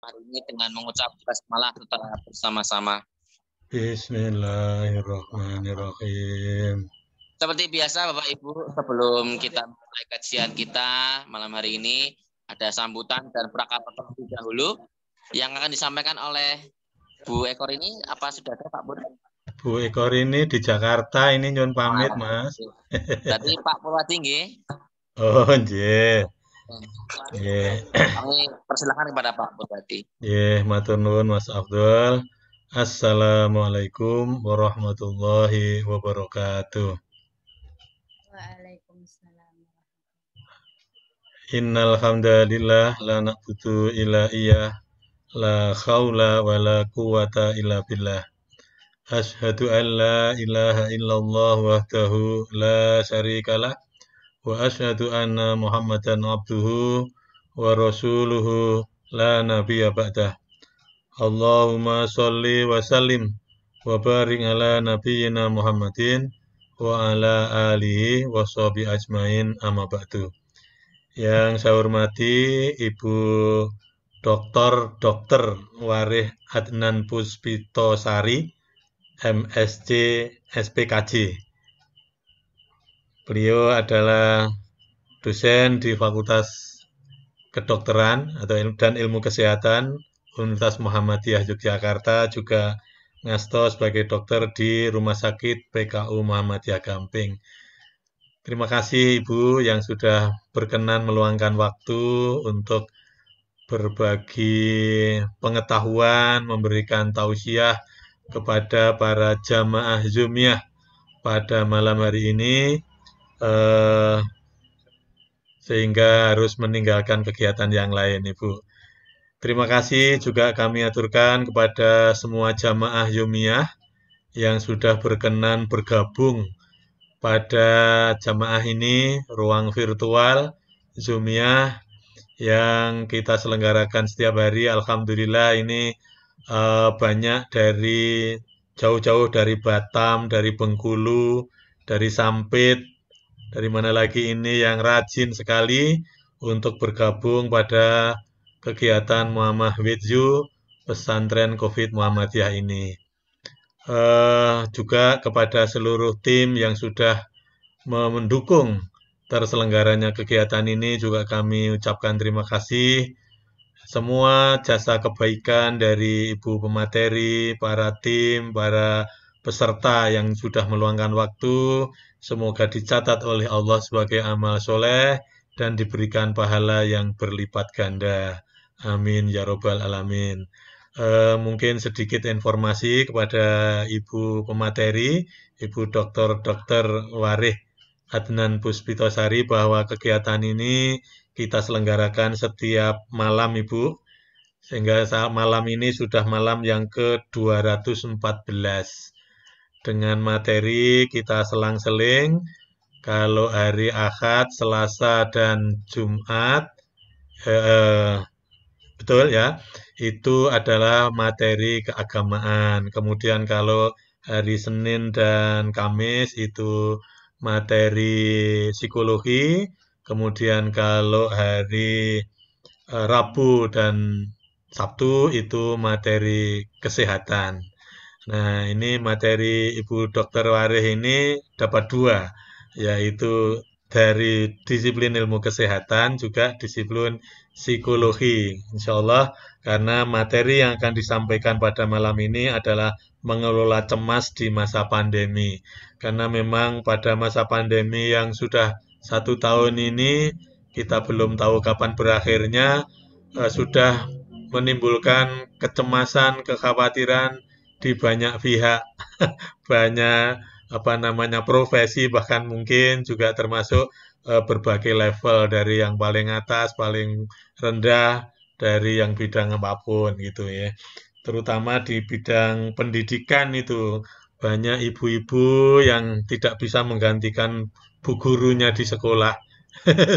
hari ini dengan mengucap basmalah setelah bersama-sama. Bismillahirrahmanirrahim. Seperti biasa Bapak Ibu, sebelum kita mulai kajian kita malam hari ini, ada sambutan dan prakata terlebih dahulu yang akan disampaikan oleh Bu Ekor ini. Apa sudah ada Pak Bur? Bu Ekor ini di Jakarta ini nyun pamit, Oh, Mas. berarti Pak Purwatinggi. Oh, nggih. Nggih. Kami persilakan kepada Pak Purwati. Nggih, matur nuwun Mas Abdul. Assalamualaikum warahmatullahi wabarakatuh. Waalaikumsalam. Innal hamdalillah la na'budu illa iyyah la haula wala quwata illa billah. Asyhadu an la ilaha illallah wahdahu la syarikalah wa asyhadu anna Muhammadan abduhu wa rasuluhu la nabiyya ba'dah. Allahumma sholli wa sallim wa barik ala nabiyyina Muhammadin wa ala alihi wa sahbihi ajmain amma ba'du. Yang saya hormati Ibu Dr. Warih Adnan Puspitosari, MSc SPKJ. Beliau adalah dosen di Fakultas Kedokteran dan Ilmu Kesehatan Universitas Muhammadiyah Yogyakarta, juga ngasto sebagai dokter di Rumah Sakit PKU Muhammadiyah Gamping. Terima kasih Ibu yang sudah berkenan meluangkan waktu untuk berbagi pengetahuan, memberikan tausiah kepada para jamaah Zumiyah pada malam hari ini, sehingga harus meninggalkan kegiatan yang lain, Ibu. Terima kasih juga kami aturkan kepada semua jamaah Zumiyah yang sudah berkenan bergabung pada jamaah ini, ruang virtual Zumiyah yang kita selenggarakan setiap hari. Alhamdulillah ini banyak dari jauh-jauh dari Batam, dari Bengkulu, dari Sampit, dari mana lagi ini yang rajin sekali untuk bergabung pada kegiatan Muhammad Widju pesantren Covid Muhammadiyah ini. Juga kepada seluruh tim yang sudah mendukung terselenggaranya kegiatan ini juga kami ucapkan terima kasih. Semua jasa kebaikan dari Ibu pemateri, para tim, para peserta yang sudah meluangkan waktu, semoga dicatat oleh Allah sebagai amal soleh dan diberikan pahala yang berlipat ganda. Amin ya robbal alamin. Mungkin sedikit informasi kepada Ibu pemateri, Ibu Dr. Warih Adnan Puspitosari, bahwa kegiatan ini kita selenggarakan setiap malam, Ibu. Sehingga malam ini sudah malam yang ke-214. Dengan materi kita selang-seling, kalau hari Ahad, Selasa, dan Jumat, betul ya, itu adalah materi keagamaan. Kemudian kalau hari Senin dan Kamis itu materi psikologi. Kemudian kalau hari Rabu dan Sabtu itu materi kesehatan. Nah, ini materi Ibu Dokter Warih ini dapat dua, yaitu dari disiplin ilmu kesehatan juga disiplin psikologi. Insya Allah, karena materi yang akan disampaikan pada malam ini adalah mengelola cemas di masa pandemi. Karena memang pada masa pandemi yang sudah 1 tahun ini, kita belum tahu kapan berakhirnya, sudah menimbulkan kecemasan, kekhawatiran di banyak pihak, banyak profesi, bahkan mungkin juga termasuk berbagai level dari yang paling atas, paling rendah, dari yang bidang apapun gitu ya. Terutama di bidang pendidikan itu banyak ibu-ibu yang tidak bisa menggantikan bu gurunya di sekolah.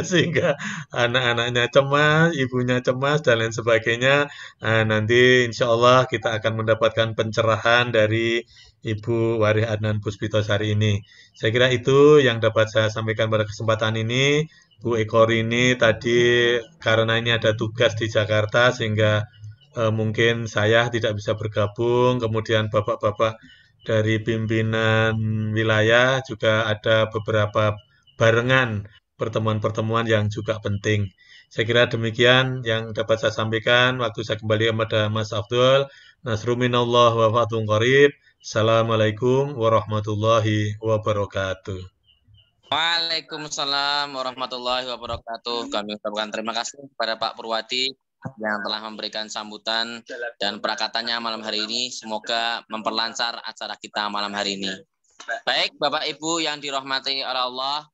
Sehingga anak-anaknya cemas, ibunya cemas, dan lain sebagainya. Nah, nanti insya Allah kita akan mendapatkan pencerahan dari Ibu Warih Adnan Puspitosari ini. Saya kira itu yang dapat saya sampaikan pada kesempatan ini. Bu Ekor ini tadi karena ini ada tugas di Jakarta sehingga mungkin saya tidak bisa bergabung, kemudian bapak-bapak dari pimpinan wilayah juga ada beberapa barengan pertemuan-pertemuan yang juga penting. Saya kira demikian yang dapat saya sampaikan. Waktu saya kembali kepada Mas Abdul. Nasru minallah wa fathun qarib. Assalamualaikum warahmatullahi wabarakatuh. Waalaikumsalam warahmatullahi wabarakatuh. Kami ucapkan terima kasih kepada Pak Purwadi yang telah memberikan sambutan dan perakatannya malam hari ini. Semoga memperlancar acara kita malam hari ini. Baik, Bapak Ibu yang dirahmati oleh Allah,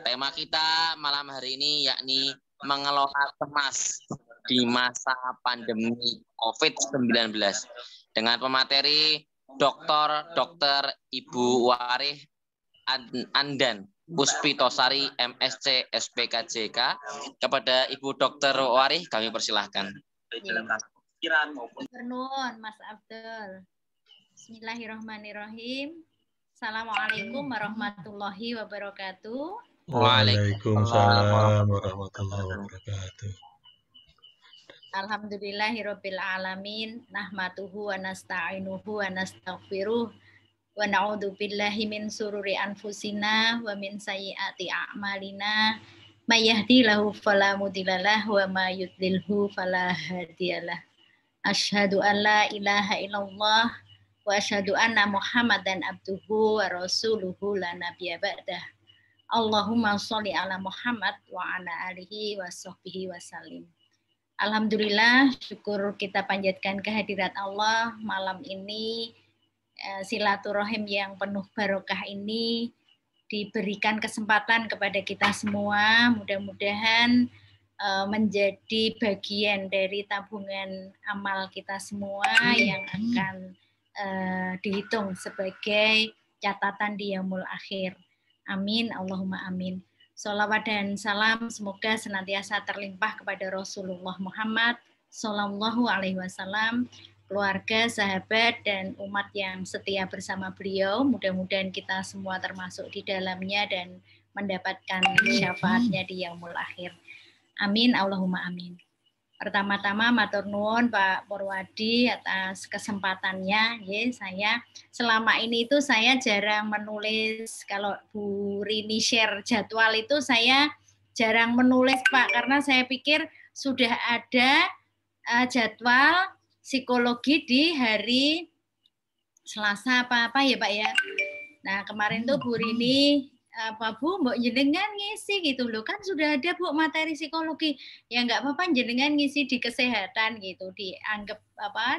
tema kita malam hari ini yakni mengelola cemas di masa pandemi COVID-19 dengan pemateri Dr. Ibu Warih Andan Puspitosari MSc SPKJK. Kepada Ibu Dr. Warih kami persilahkan. Nun, Mas Abdul. Bismillahirrahmanirrahim. Assalamualaikum warahmatullahi wabarakatuh. Waalaikumsalam warahmatullahi wabarakatuh. Alhamdulillahirabbil alamin, nahmaduhu wa nasta'inuhu wa nastaghfiruh wa na'udzu billahi min sururi anfusina wa min sayyiati a'malina. May yahdihillahu fala mudhillalah wa may yudlilhu fala hadiyalah. Asyhadu an la ilaha illallah wa asyhadu anna Muhammadan abduhu wa rasuluhu la nabiyya ba'dah. Allahumma sholli ala Muhammad wa ala alihi wa sahbihi wa salim. Alhamdulillah, syukur kita panjatkan kehadirat Allah malam ini. Silaturahim yang penuh barokah ini diberikan kesempatan kepada kita semua. Mudah-mudahan menjadi bagian dari tabungan amal kita semua yang akan dihitung sebagai catatan di yaumul akhir. Amin, Allahumma amin. Sholawat dan salam semoga senantiasa terlimpah kepada Rasulullah Muhammad Sallallahu Alaihi Wasallam, keluarga, sahabat, dan umat yang setia bersama beliau. Mudah-mudahan kita semua termasuk di dalamnya dan mendapatkan syafaatnya di yaumul akhir. Amin, Allahumma amin. Pertama-tama matur nuwun Pak Purwadi atas kesempatannya. Saya selama ini itu saya jarang menulis. Kalau Bu Rini share jadwal itu saya jarang menulis Pak, karena saya pikir sudah ada jadwal psikologi di hari Selasa apa ya Pak ya. Nah kemarin tuh Bu Rini, Bu mbok jenengan ngisi gitu loh, kan sudah ada Bu materi psikologi, ya nggak apa-apa jenengan ngisi di kesehatan gitu, dianggap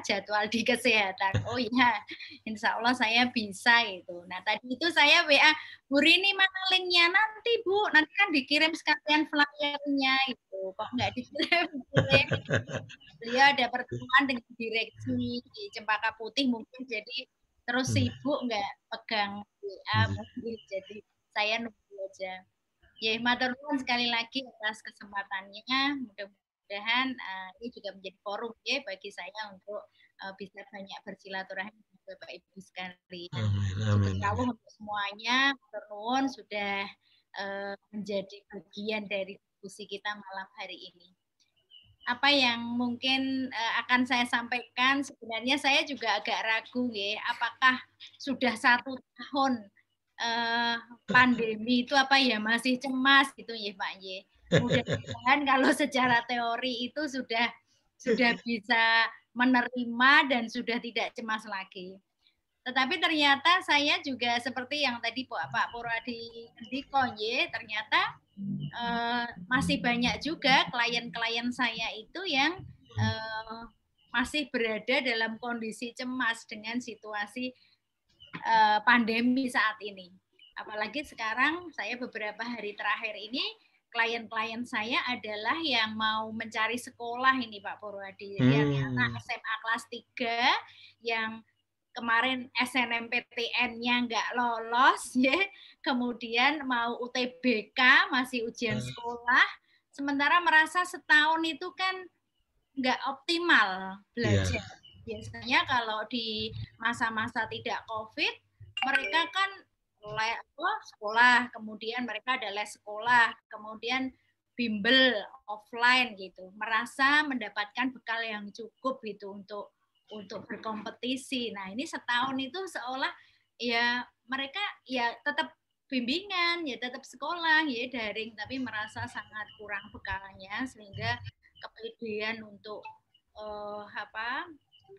jadwal di kesehatan. Oh iya, insya Allah saya bisa gitu. Nah tadi itu saya WA Bu Rini, mana linknya? Nanti Bu, nanti kan dikirim sekalian flyernya itu, kok nggak dikirim? Beliau ada pertemuan dengan direksi di Cempaka Putih mungkin, jadi terus sibuk nggak pegang WA mungkin, jadi saya nunggu aja. Ya, matur nuwun sekali lagi atas kesempatannya. Mudah-mudahan ini juga menjadi forum ya bagi saya untuk bisa banyak bersilaturahmi dengan Bapak Ibu sekalian. Amin. Untuk semuanya, matur nuwun sudah menjadi bagian dari diskusi kita malam hari ini. Apa yang mungkin akan saya sampaikan, sebenarnya saya juga agak ragu ya, apakah sudah 1 tahun pandemi itu apa ya masih cemas gitu ya Pak ya. Mudah-mudahan kalau secara teori itu sudah bisa menerima dan sudah tidak cemas lagi. Tetapi ternyata saya juga seperti yang tadi Pak Purwadi Ndiko ya, ternyata masih banyak juga klien-klien saya itu yang masih berada dalam kondisi cemas dengan situasi pandemi saat ini. Apalagi sekarang saya beberapa hari terakhir ini klien-klien saya adalah yang mau mencari sekolah ini Pak Purwadi. Yang anak SMA kelas 3 yang kemarin SNMPTN-nya nggak lolos ya, kemudian mau UTBK masih ujian sekolah, sementara merasa setahun itu kan nggak optimal belajar. Biasanya kalau di masa-masa tidak COVID, mereka kan sekolah, kemudian mereka ada les sekolah, kemudian bimbel offline gitu, merasa mendapatkan bekal yang cukup gitu untuk berkompetisi. Nah, ini setahun itu seolah ya mereka ya tetap bimbingan, ya tetap sekolah ya daring, tapi merasa sangat kurang bekalnya sehingga kepedean untuk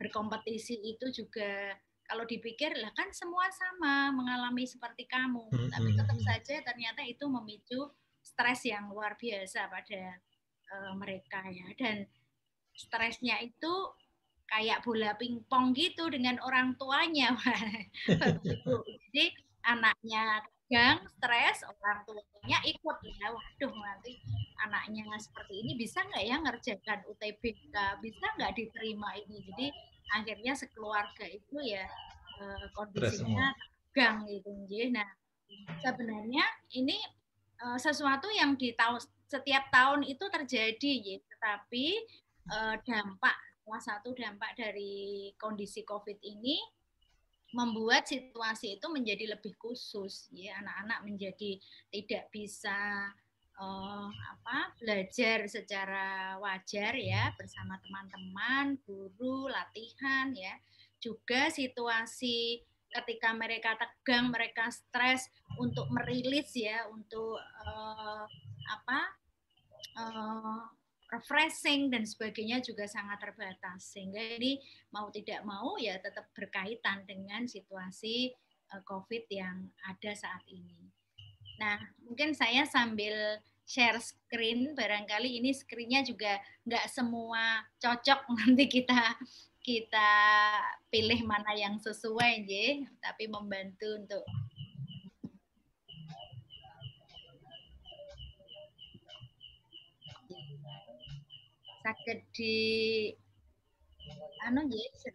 berkompetisi itu juga kalau dipikir lah kan semua sama mengalami seperti kamu, tapi tetap saja ternyata itu memicu stres yang luar biasa pada mereka ya, dan stresnya itu kayak bola pingpong gitu dengan orang tuanya. Jadi anaknya tegang, stres, orang tuanya ikut ya. Waduh, nanti anaknya seperti ini bisa nggak ya ngerjakan UTBK, bisa nggak diterima ini. Jadi akhirnya sekeluarga itu ya kondisinya tegang gitu. Nah, sebenarnya ini sesuatu yang setiap tahun itu terjadi, ya. Tetapi salah satu dampak dari kondisi COVID ini membuat situasi itu menjadi lebih khusus, ya. Anak-anak menjadi tidak bisa belajar secara wajar ya bersama teman-teman, guru, latihan ya. Juga situasi ketika mereka tegang, mereka stres untuk merilis ya, untuk refreshing dan sebagainya juga sangat terbatas, sehingga ini mau tidak mau ya tetap berkaitan dengan situasi COVID yang ada saat ini. Nah, mungkin saya sambil share screen, barangkali ini screen-nya juga nggak semua cocok, nanti kita pilih mana yang sesuai, ya, tapi membantu untuk sakit di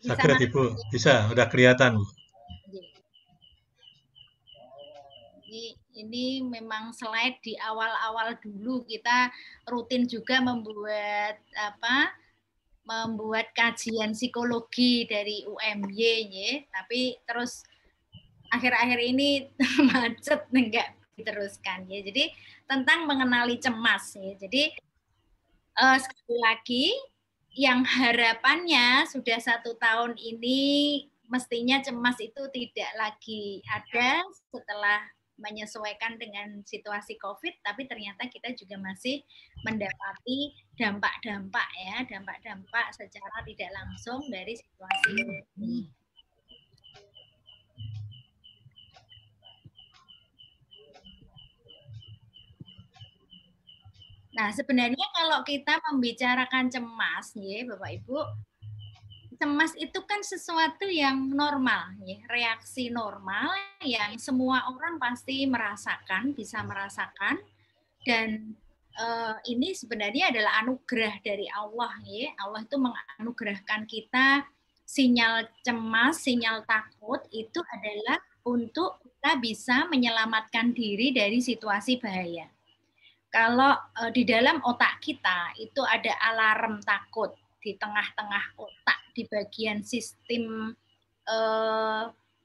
sakit Ibu, bisa, udah kelihatan Bu. Ini memang slide di awal-awal dulu, kita rutin juga membuat kajian psikologi dari UMY ya, tapi terus akhir-akhir ini macet enggak diteruskan ya. Jadi tentang mengenali cemas ya. Jadi sekali lagi yang harapannya sudah 1 tahun ini mestinya cemas itu tidak lagi ada setelah menyesuaikan dengan situasi COVID, tapi ternyata kita juga masih mendapati dampak-dampak ya, dampak-dampak secara tidak langsung dari situasi ini. Nah, sebenarnya kalau kita membicarakan cemas, ya Bapak Ibu, cemas itu kan sesuatu yang normal, ya, reaksi normal yang semua orang pasti merasakan, bisa merasakan, dan ini sebenarnya adalah anugerah dari Allah, ya. Allah itu menganugerahkan kita sinyal cemas, sinyal takut itu adalah untuk kita bisa menyelamatkan diri dari situasi bahaya. Kalau di dalam otak kita itu ada alarm takut di tengah-tengah otak, di bagian sistem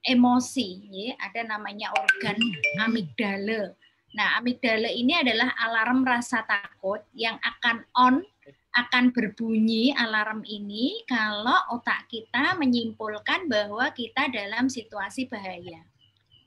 emosi, ya, ada namanya organ amigdala. Nah, amigdala ini adalah alarm rasa takut yang akan berbunyi alarm ini kalau otak kita menyimpulkan bahwa kita dalam situasi bahaya.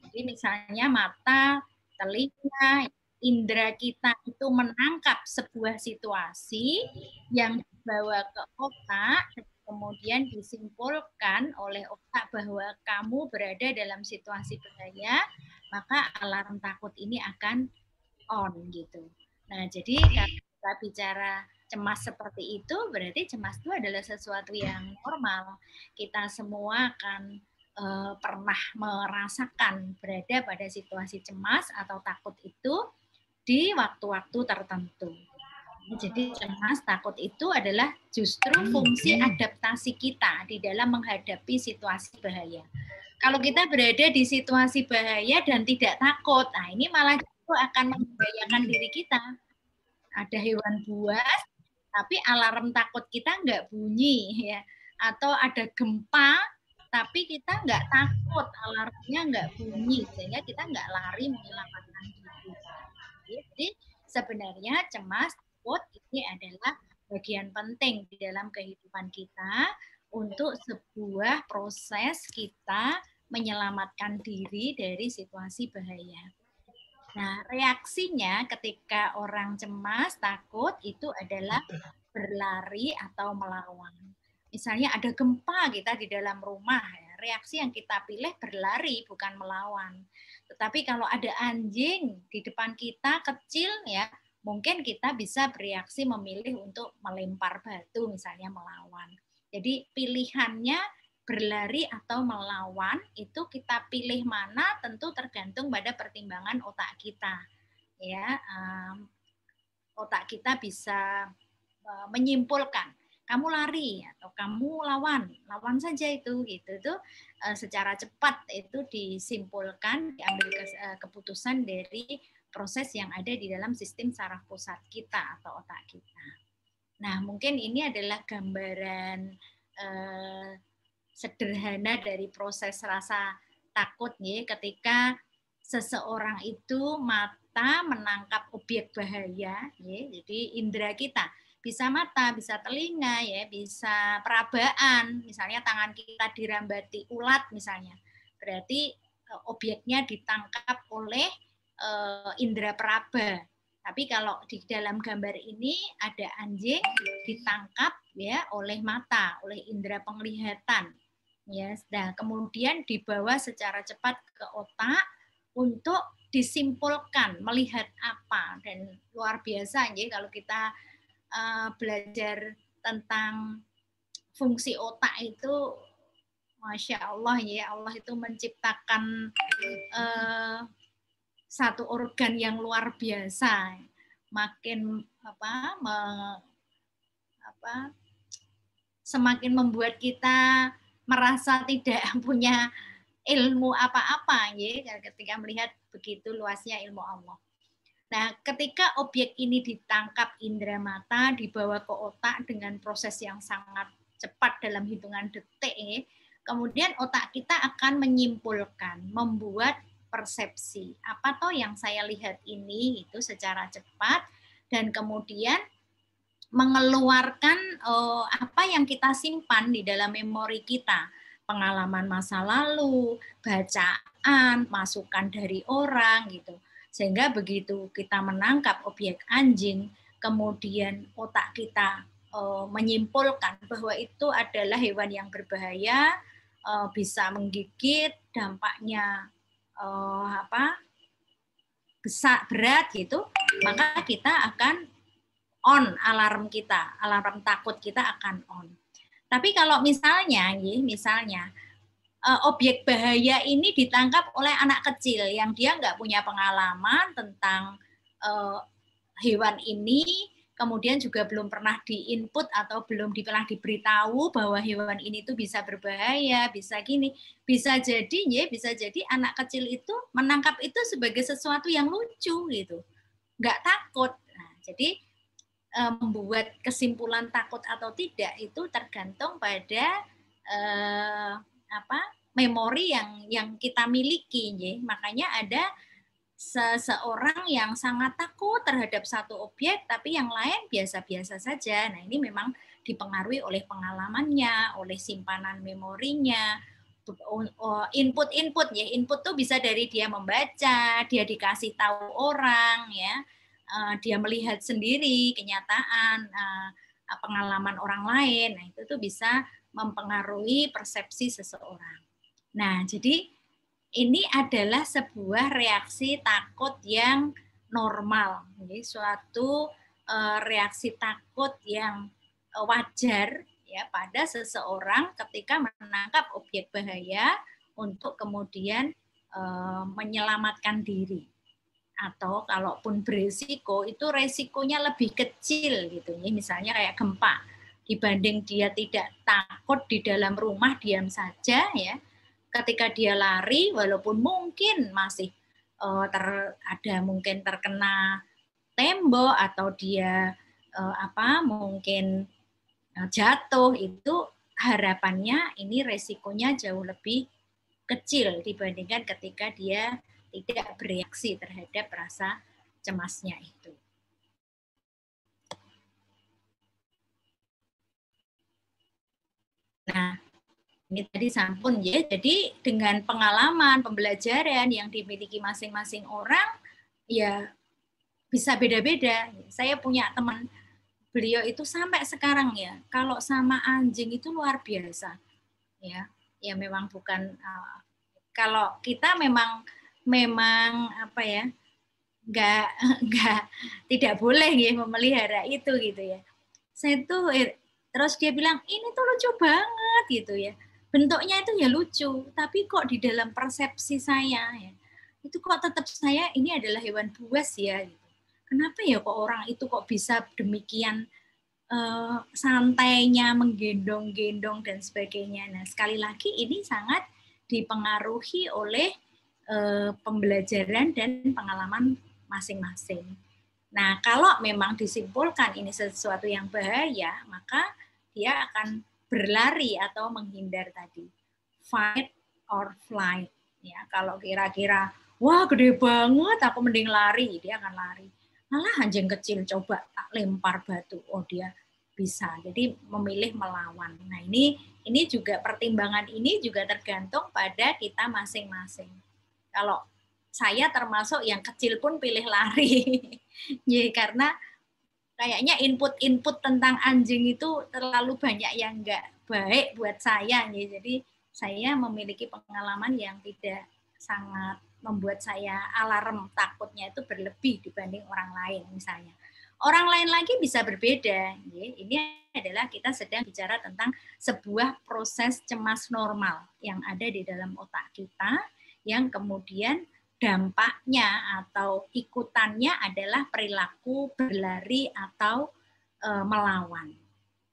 Jadi misalnya mata, telinga, indera kita itu menangkap sebuah situasi yang dibawa ke otak, kemudian disimpulkan oleh otak bahwa kamu berada dalam situasi bahaya, maka alarm takut ini akan on gitu. Nah, jadi kalau kita bicara cemas seperti itu, berarti cemas itu adalah sesuatu yang normal. Kita semua akan pernah merasakan berada pada situasi cemas atau takut itu di waktu-waktu tertentu. Jadi cemas, takut itu adalah justru fungsi adaptasi kita di dalam menghadapi situasi bahaya. Kalau kita berada di situasi bahaya dan tidak takut, nah ini malah itu akan membahayakan diri kita. Ada hewan buas, tapi alarm takut kita nggak bunyi, ya. Atau ada gempa, tapi kita nggak takut, alarmnya nggak bunyi, sehingga kita nggak lari menyelamatkan diri. Jadi Sebenarnya cemas, takut ini adalah bagian penting di dalam kehidupan kita untuk sebuah proses kita menyelamatkan diri dari situasi bahaya. Nah, reaksinya ketika orang cemas, takut itu adalah berlari atau melawan. Misalnya ada gempa kita di dalam rumah, ya, reaksi yang kita pilih berlari bukan melawan. Tetapi kalau ada anjing di depan kita kecil ya, mungkin kita bisa bereaksi memilih untuk melempar batu misalnya melawan. Jadi pilihannya berlari atau melawan itu kita pilih mana tentu tergantung pada pertimbangan otak kita. Ya, otak kita bisa menyimpulkan kamu lari atau kamu lawan saja itu gitu tuh secara cepat itu disimpulkan, diambil keputusan dari proses yang ada di dalam sistem saraf pusat kita atau otak kita. Nah, mungkin ini adalah gambaran sederhana dari proses rasa takut ya, ketika seseorang itu mata menangkap objek bahaya ya, jadi indera kita bisa mata, bisa telinga ya, bisa perabaan, misalnya tangan kita dirambati ulat misalnya, berarti objeknya ditangkap oleh indera peraba. Tapi kalau di dalam gambar ini ada anjing ditangkap ya oleh mata, oleh indera penglihatan. Ya, nah, kemudian dibawa secara cepat ke otak untuk disimpulkan melihat apa, dan luar biasa ya kalau kita belajar tentang fungsi otak itu, Masya Allah ya, Allah itu menciptakan satu organ yang luar biasa, makin semakin membuat kita merasa tidak punya ilmu apa-apa ya, ketika melihat begitu luasnya ilmu Allah. Nah, ketika objek ini ditangkap indera mata, dibawa ke otak dengan proses yang sangat cepat dalam hitungan detik, kemudian otak kita akan menyimpulkan, membuat persepsi. Apa toh yang saya lihat ini itu secara cepat, dan kemudian mengeluarkan apa yang kita simpan di dalam memori kita, pengalaman masa lalu, bacaan, masukan dari orang gitu. Sehingga begitu kita menangkap objek anjing, kemudian otak kita menyimpulkan bahwa itu adalah hewan yang berbahaya, bisa menggigit, dampaknya besar, berat gitu, maka kita akan on alarm kita, alarm takut kita akan on. Tapi kalau misalnya objek bahaya ini ditangkap oleh anak kecil yang dia nggak punya pengalaman tentang hewan ini, kemudian juga belum pernah diinput atau belum pernah diberitahu bahwa hewan ini tuh bisa berbahaya, bisa gini, bisa jadi anak kecil itu menangkap itu sebagai sesuatu yang lucu gitu, nggak takut. Nah, jadi membuat kesimpulan takut atau tidak itu tergantung pada memori yang kita miliki. Makanya ada seseorang yang sangat takut terhadap satu objek, tapi yang lain biasa-biasa saja. Nah, ini memang dipengaruhi oleh pengalamannya, oleh simpanan memorinya, input ya. Input tuh bisa dari dia membaca, dia dikasih tahu orang ya. Dia melihat sendiri kenyataan, pengalaman orang lain, nah itu tuh bisa mempengaruhi persepsi seseorang. Nah, jadi ini adalah sebuah reaksi takut yang normal, jadi suatu reaksi takut yang wajar ya pada seseorang ketika menangkap objek bahaya untuk kemudian menyelamatkan diri. Atau kalaupun berisiko, itu resikonya lebih kecil gitu ya, misalnya kayak gempa, dibanding dia tidak takut di dalam rumah diam saja ya, ketika dia lari walaupun mungkin masih mungkin terkena tembok atau dia mungkin jatuh, itu harapannya ini resikonya jauh lebih kecil dibandingkan ketika dia tidak bereaksi terhadap rasa cemasnya itu. Nah, ini tadi sampun ya. Jadi dengan pengalaman pembelajaran yang dimiliki masing-masing orang, ya bisa beda-beda. Saya punya teman, beliau itu sampai sekarang ya, kalau sama anjing itu luar biasa. Ya memang bukan kalau kita memang apa ya, nggak tidak boleh ya memelihara itu gitu ya. Saya tuh terus dia bilang ini tuh lucu banget gitu ya. Bentuknya itu ya lucu, tapi kok di dalam persepsi saya ya, itu kok tetap saya ini adalah hewan buas ya. Gitu. Kenapa ya kok orang itu kok bisa demikian santainya menggendong-gendong dan sebagainya. Nah sekali lagi ini sangat dipengaruhi oleh pembelajaran dan pengalaman masing-masing. Nah kalau memang disimpulkan ini sesuatu yang bahaya, maka dia akan berlari atau menghindar tadi, fight or flight. Ya kalau kira-kira wah gede banget, aku mending lari, dia akan lari. Malah anjing kecil coba tak lempar batu, oh dia bisa. Jadi memilih melawan. Nah ini juga pertimbangan ini juga tergantung pada kita masing-masing. Kalau saya termasuk yang kecil pun pilih lari, ya karena kayaknya input-input tentang anjing itu terlalu banyak yang nggak baik buat saya. Ya. Jadi saya memiliki pengalaman yang tidak sangat membuat saya alarm, takutnya itu berlebih dibanding orang lain misalnya. Orang lain lagi bisa berbeda. Ya. Ini adalah kita sedang bicara tentang sebuah proses cemas normal yang ada di dalam otak kita yang kemudian dampaknya atau ikutannya adalah perilaku berlari atau melawan.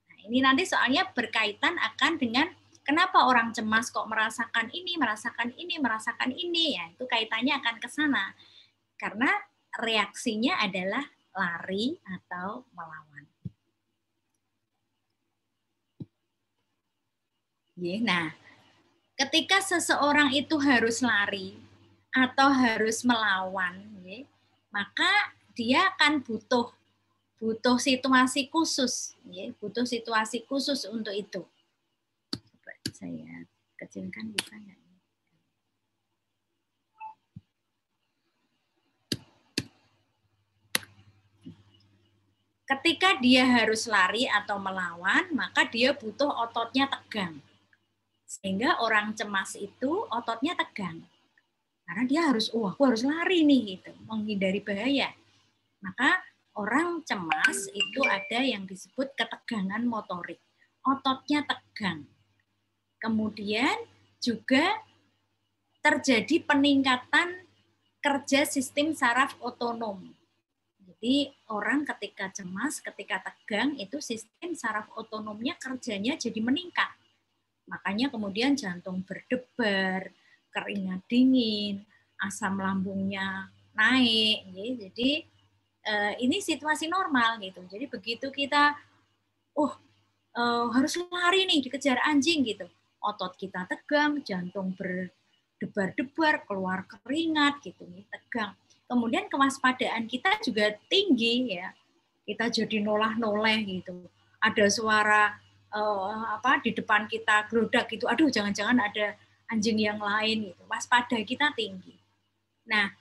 Nah, ini nanti soalnya berkaitan akan dengan kenapa orang cemas kok merasakan ini, merasakan ini, ya itu kaitannya akan ke sana. Karena reaksinya adalah lari atau melawan. Nah, ketika seseorang itu harus lari atau harus melawan, maka dia akan butuh situasi khusus, butuh situasi khusus untuk itu. Coba saya kecilkan bisa nggak? Ketika dia harus lari atau melawan, maka dia butuh ototnya tegang. Sehingga orang cemas itu ototnya tegang. Karena dia harus, aku harus lari nih, gitu, menghindari bahaya. Maka orang cemas itu ada yang disebut ketegangan motorik. Ototnya tegang. Kemudian juga terjadi peningkatan kerja sistem saraf otonom. Jadi orang ketika cemas, ketika tegang, itu sistem saraf otonomnya kerjanya jadi meningkat. Makanya kemudian jantung berdebar, keringat dingin, asam lambungnya naik. Jadi ini situasi normal gitu. Jadi begitu kita harus lari nih dikejar anjing gitu, otot kita tegang, jantung berdebar-debar, keluar keringat gitu, tegang. Kemudian kewaspadaan kita juga tinggi ya. Kita jadi nolah-noleh gitu. Ada suara di depan kita gerodak gitu. Aduh, jangan-jangan ada anjing yang lain gitu. Waspada kita tinggi. Nah,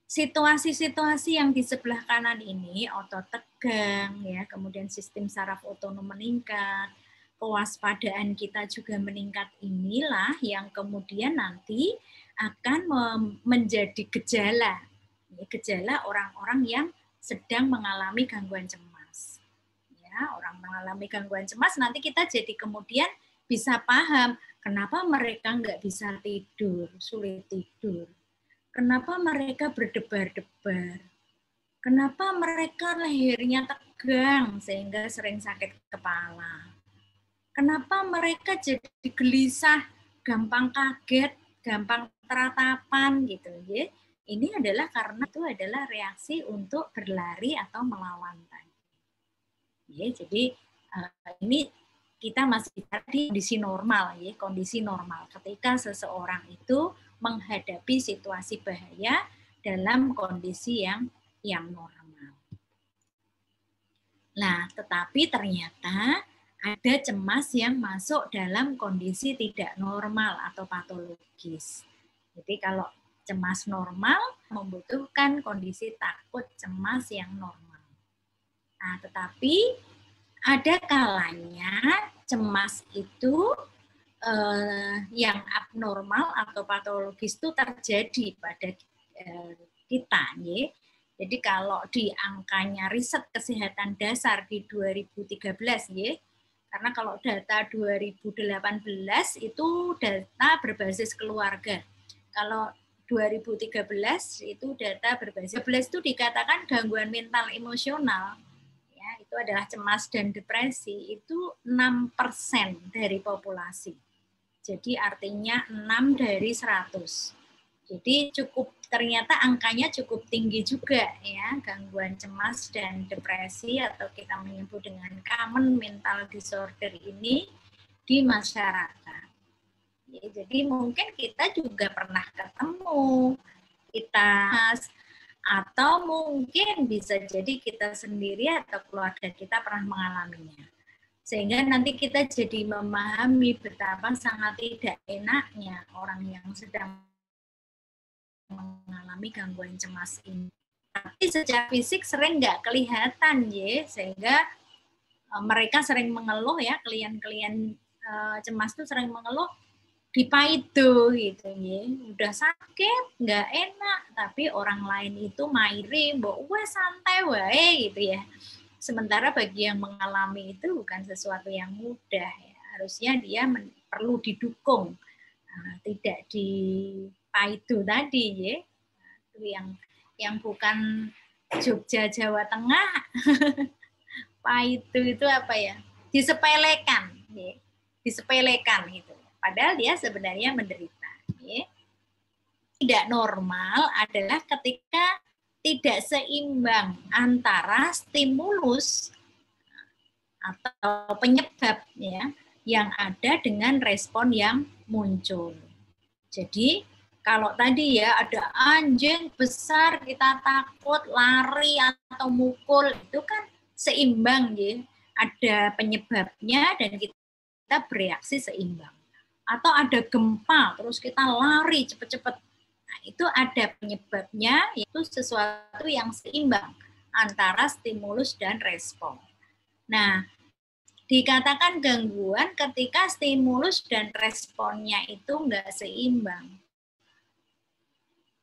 situasi-situasi yang di sebelah kanan ini otot tegang ya, kemudian sistem saraf otonom meningkat, kewaspadaan kita juga meningkat, inilah yang kemudian nanti akan menjadi gejala orang-orang yang sedang mengalami gangguan cemas. Ya, orang mengalami gangguan cemas nanti kita jadi kemudian bisa paham kenapa mereka nggak bisa tidur, sulit tidur. Kenapa mereka berdebar-debar? Kenapa mereka lehernya tegang sehingga sering sakit kepala? Kenapa mereka jadi gelisah, gampang kaget, gampang teratapan gitu ya? Ini adalah karena itu adalah reaksi untuk berlari atau melawan tadi. Ya, jadi ini kita masih bicara di kondisi normal ya, kondisi normal ketika seseorang itu menghadapi situasi bahaya dalam kondisi yang normal. Nah, tetapi ternyata ada cemas yang masuk dalam kondisi tidak normal atau patologis. Jadi kalau cemas normal membutuhkan kondisi takut cemas yang normal. Nah, tetapi ada kalanya cemas itu yang abnormal atau patologis itu terjadi pada kita, ya. Jadi kalau di angkanya riset kesehatan dasar di 2013, ya, karena kalau data 2018 itu data berbasis keluarga. Kalau 2013 itu data berbasis 11 itu dikatakan gangguan mental emosional. Ya, itu adalah cemas dan depresi, itu 6% dari populasi. Jadi artinya 6 dari 100. Jadi ternyata angkanya cukup tinggi juga, ya, gangguan cemas dan depresi atau kita menyebut dengan common mental disorder ini di masyarakat. Ya, jadi mungkin kita juga pernah ketemu, atau mungkin bisa jadi kita sendiri atau keluarga kita pernah mengalaminya. Sehingga nanti kita jadi memahami betapa sangat tidak enaknya orang yang sedang mengalami gangguan cemas ini. Tapi secara fisik sering nggak kelihatan, ya, sehingga mereka sering mengeluh, ya, klien-klien cemas itu sering mengeluh dipaido gitu, ya, udah sakit nggak enak, tapi orang lain itu mairi, mbok wes santai wae gitu, ya. Sementara bagi yang mengalami itu bukan sesuatu yang mudah, ya. Harusnya dia perlu didukung, tidak dipaido tadi, ya. Itu yang bukan Jogja Jawa Tengah. Paido itu apa ya? Disepelekan, ya. Disepelekan gitu. Padahal dia sebenarnya menderita, ya. Tidak normal adalah ketika tidak seimbang antara stimulus atau penyebab, ya, yang ada dengan respon yang muncul. Jadi kalau tadi, ya, ada anjing besar kita takut lari atau mukul, itu kan seimbang, ya, ada penyebabnya dan kita bereaksi seimbang. Atau ada gempa terus kita lari cepat-cepat, nah, itu ada penyebabnya, itu sesuatu yang seimbang antara stimulus dan respon. Nah, dikatakan gangguan ketika stimulus dan responnya itu enggak seimbang.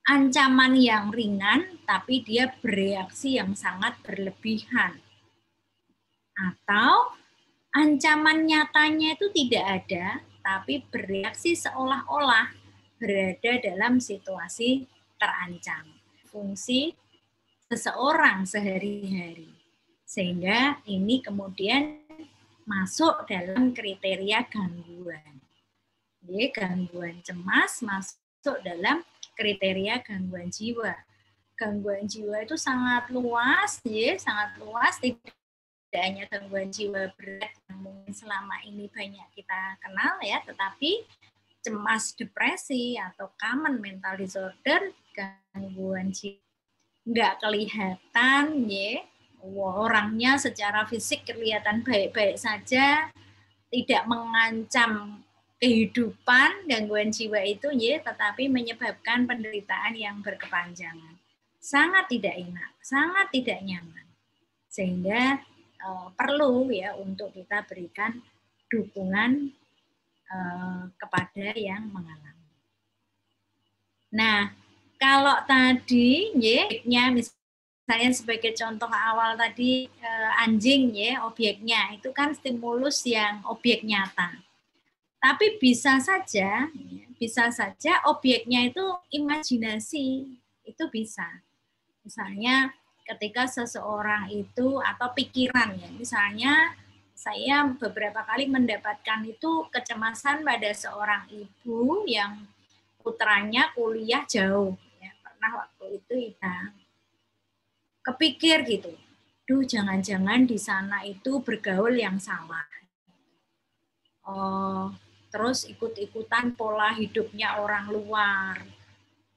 Ancaman yang ringan, tapi dia bereaksi yang sangat berlebihan. Atau ancaman nyatanya itu tidak ada, tapi bereaksi seolah-olah berada dalam situasi terancam. Fungsi seseorang sehari-hari. Sehingga ini kemudian masuk dalam kriteria gangguan. Jadi gangguan cemas masuk dalam kriteria gangguan jiwa. Gangguan jiwa itu sangat luas, ya, sangat luas. Tidak hanya gangguan jiwa berat yang mungkin selama ini banyak kita kenal, ya, tetapi cemas, depresi atau common mental disorder, gangguan jiwa nggak kelihatan, ya, orangnya secara fisik kelihatan baik-baik saja, tidak mengancam kehidupan gangguan jiwa itu, ya, tetapi menyebabkan penderitaan yang berkepanjangan. Sangat tidak enak, sangat tidak nyaman. Sehingga perlu, ya, untuk kita berikan dukungan kepada yang mengalami. Nah, kalau tadi, ya, misalnya sebagai contoh awal tadi anjing, ya, objeknya itu kan stimulus yang objek nyata. Tapi bisa saja objeknya itu imajinasi, itu bisa. Misalnya ketika seseorang itu atau pikiran, ya, misalnya saya beberapa kali mendapatkan itu kecemasan pada seorang ibu yang putranya kuliah jauh, ya. Pernah waktu itu ya kepikir gitu, duh jangan-jangan di sana itu bergaul yang salah. Terus ikut-ikutan pola hidupnya orang luar.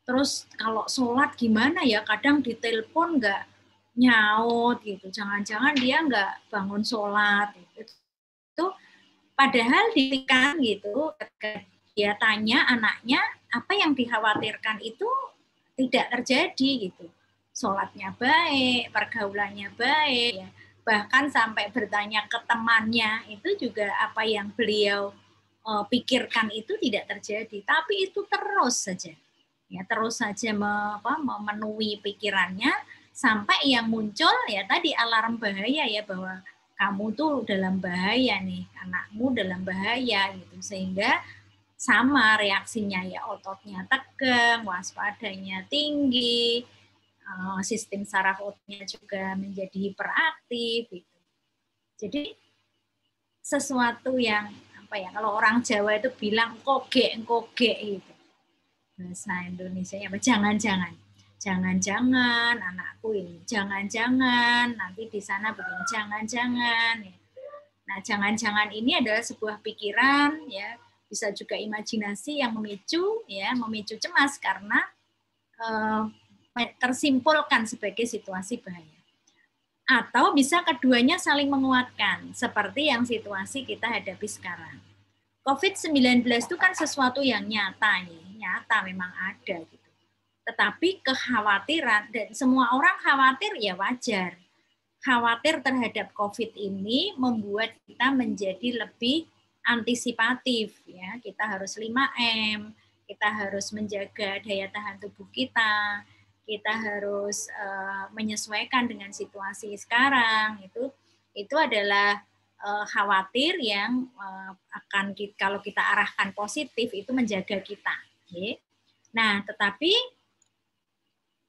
Terus kalau sholat gimana ya, kadang ditelepon nggak nyaut gitu. Jangan-jangan dia nggak bangun sholat. Itu Padahal diberikan gitu, ketika dia tanya anaknya apa yang dikhawatirkan itu tidak terjadi gitu. Sholatnya baik, pergaulannya baik, ya. Bahkan sampai bertanya ke temannya itu juga apa yang beliau pikirkan itu tidak terjadi, tapi itu terus saja, ya terus saja memenuhi pikirannya sampai yang muncul ya tadi alarm bahaya ya bahwa kamu tuh dalam bahaya nih, anakmu dalam bahaya gitu, sehingga sama reaksinya ya ototnya tegang, waspadanya tinggi, sistem saraf otaknya juga menjadi hiperaktif gitu. Jadi sesuatu yang apa ya kalau orang Jawa itu bilang koge gitu. Bahasa Indonesianya apa? Jangan-jangan anakku ini, jangan-jangan nanti di sana begini, jangan-jangan. Nah, jangan-jangan ini adalah sebuah pikiran ya, bisa juga imajinasi yang memicu cemas karena tersimpulkan sebagai situasi bahaya. Atau bisa keduanya saling menguatkan, seperti yang situasi kita hadapi sekarang. COVID-19 itu kan sesuatu yang nyata memang ada gitu. Tetapi kekhawatiran, dan semua orang khawatir ya wajar. Khawatir terhadap COVID ini membuat kita menjadi lebih antisipatif ya. Kita harus 5M, kita harus menjaga daya tahan tubuh kita harus menyesuaikan dengan situasi sekarang. Itu adalah khawatir yang akan kalau kita arahkan positif itu menjaga kita. Okay. Nah, tetapi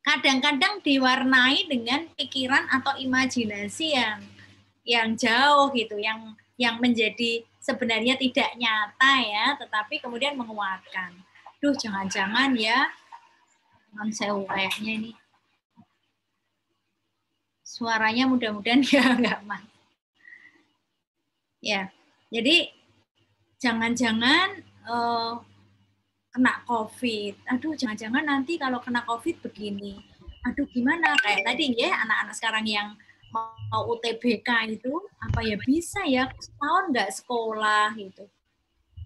kadang-kadang diwarnai dengan pikiran atau imajinasi yang jauh gitu, yang menjadi sebenarnya tidak nyata ya, tetapi kemudian menguatkan. Duh, jangan-jangan ya, saya kayaknya ini suaranya mudah-mudahan ya enggak mas. Ya, jadi jangan-jangan kena COVID. Aduh, jangan-jangan nanti kalau kena COVID begini. Aduh, gimana? Kayak tadi ya, anak-anak sekarang yang mau UTBK itu, apa ya bisa ya, setahun nggak sekolah gitu.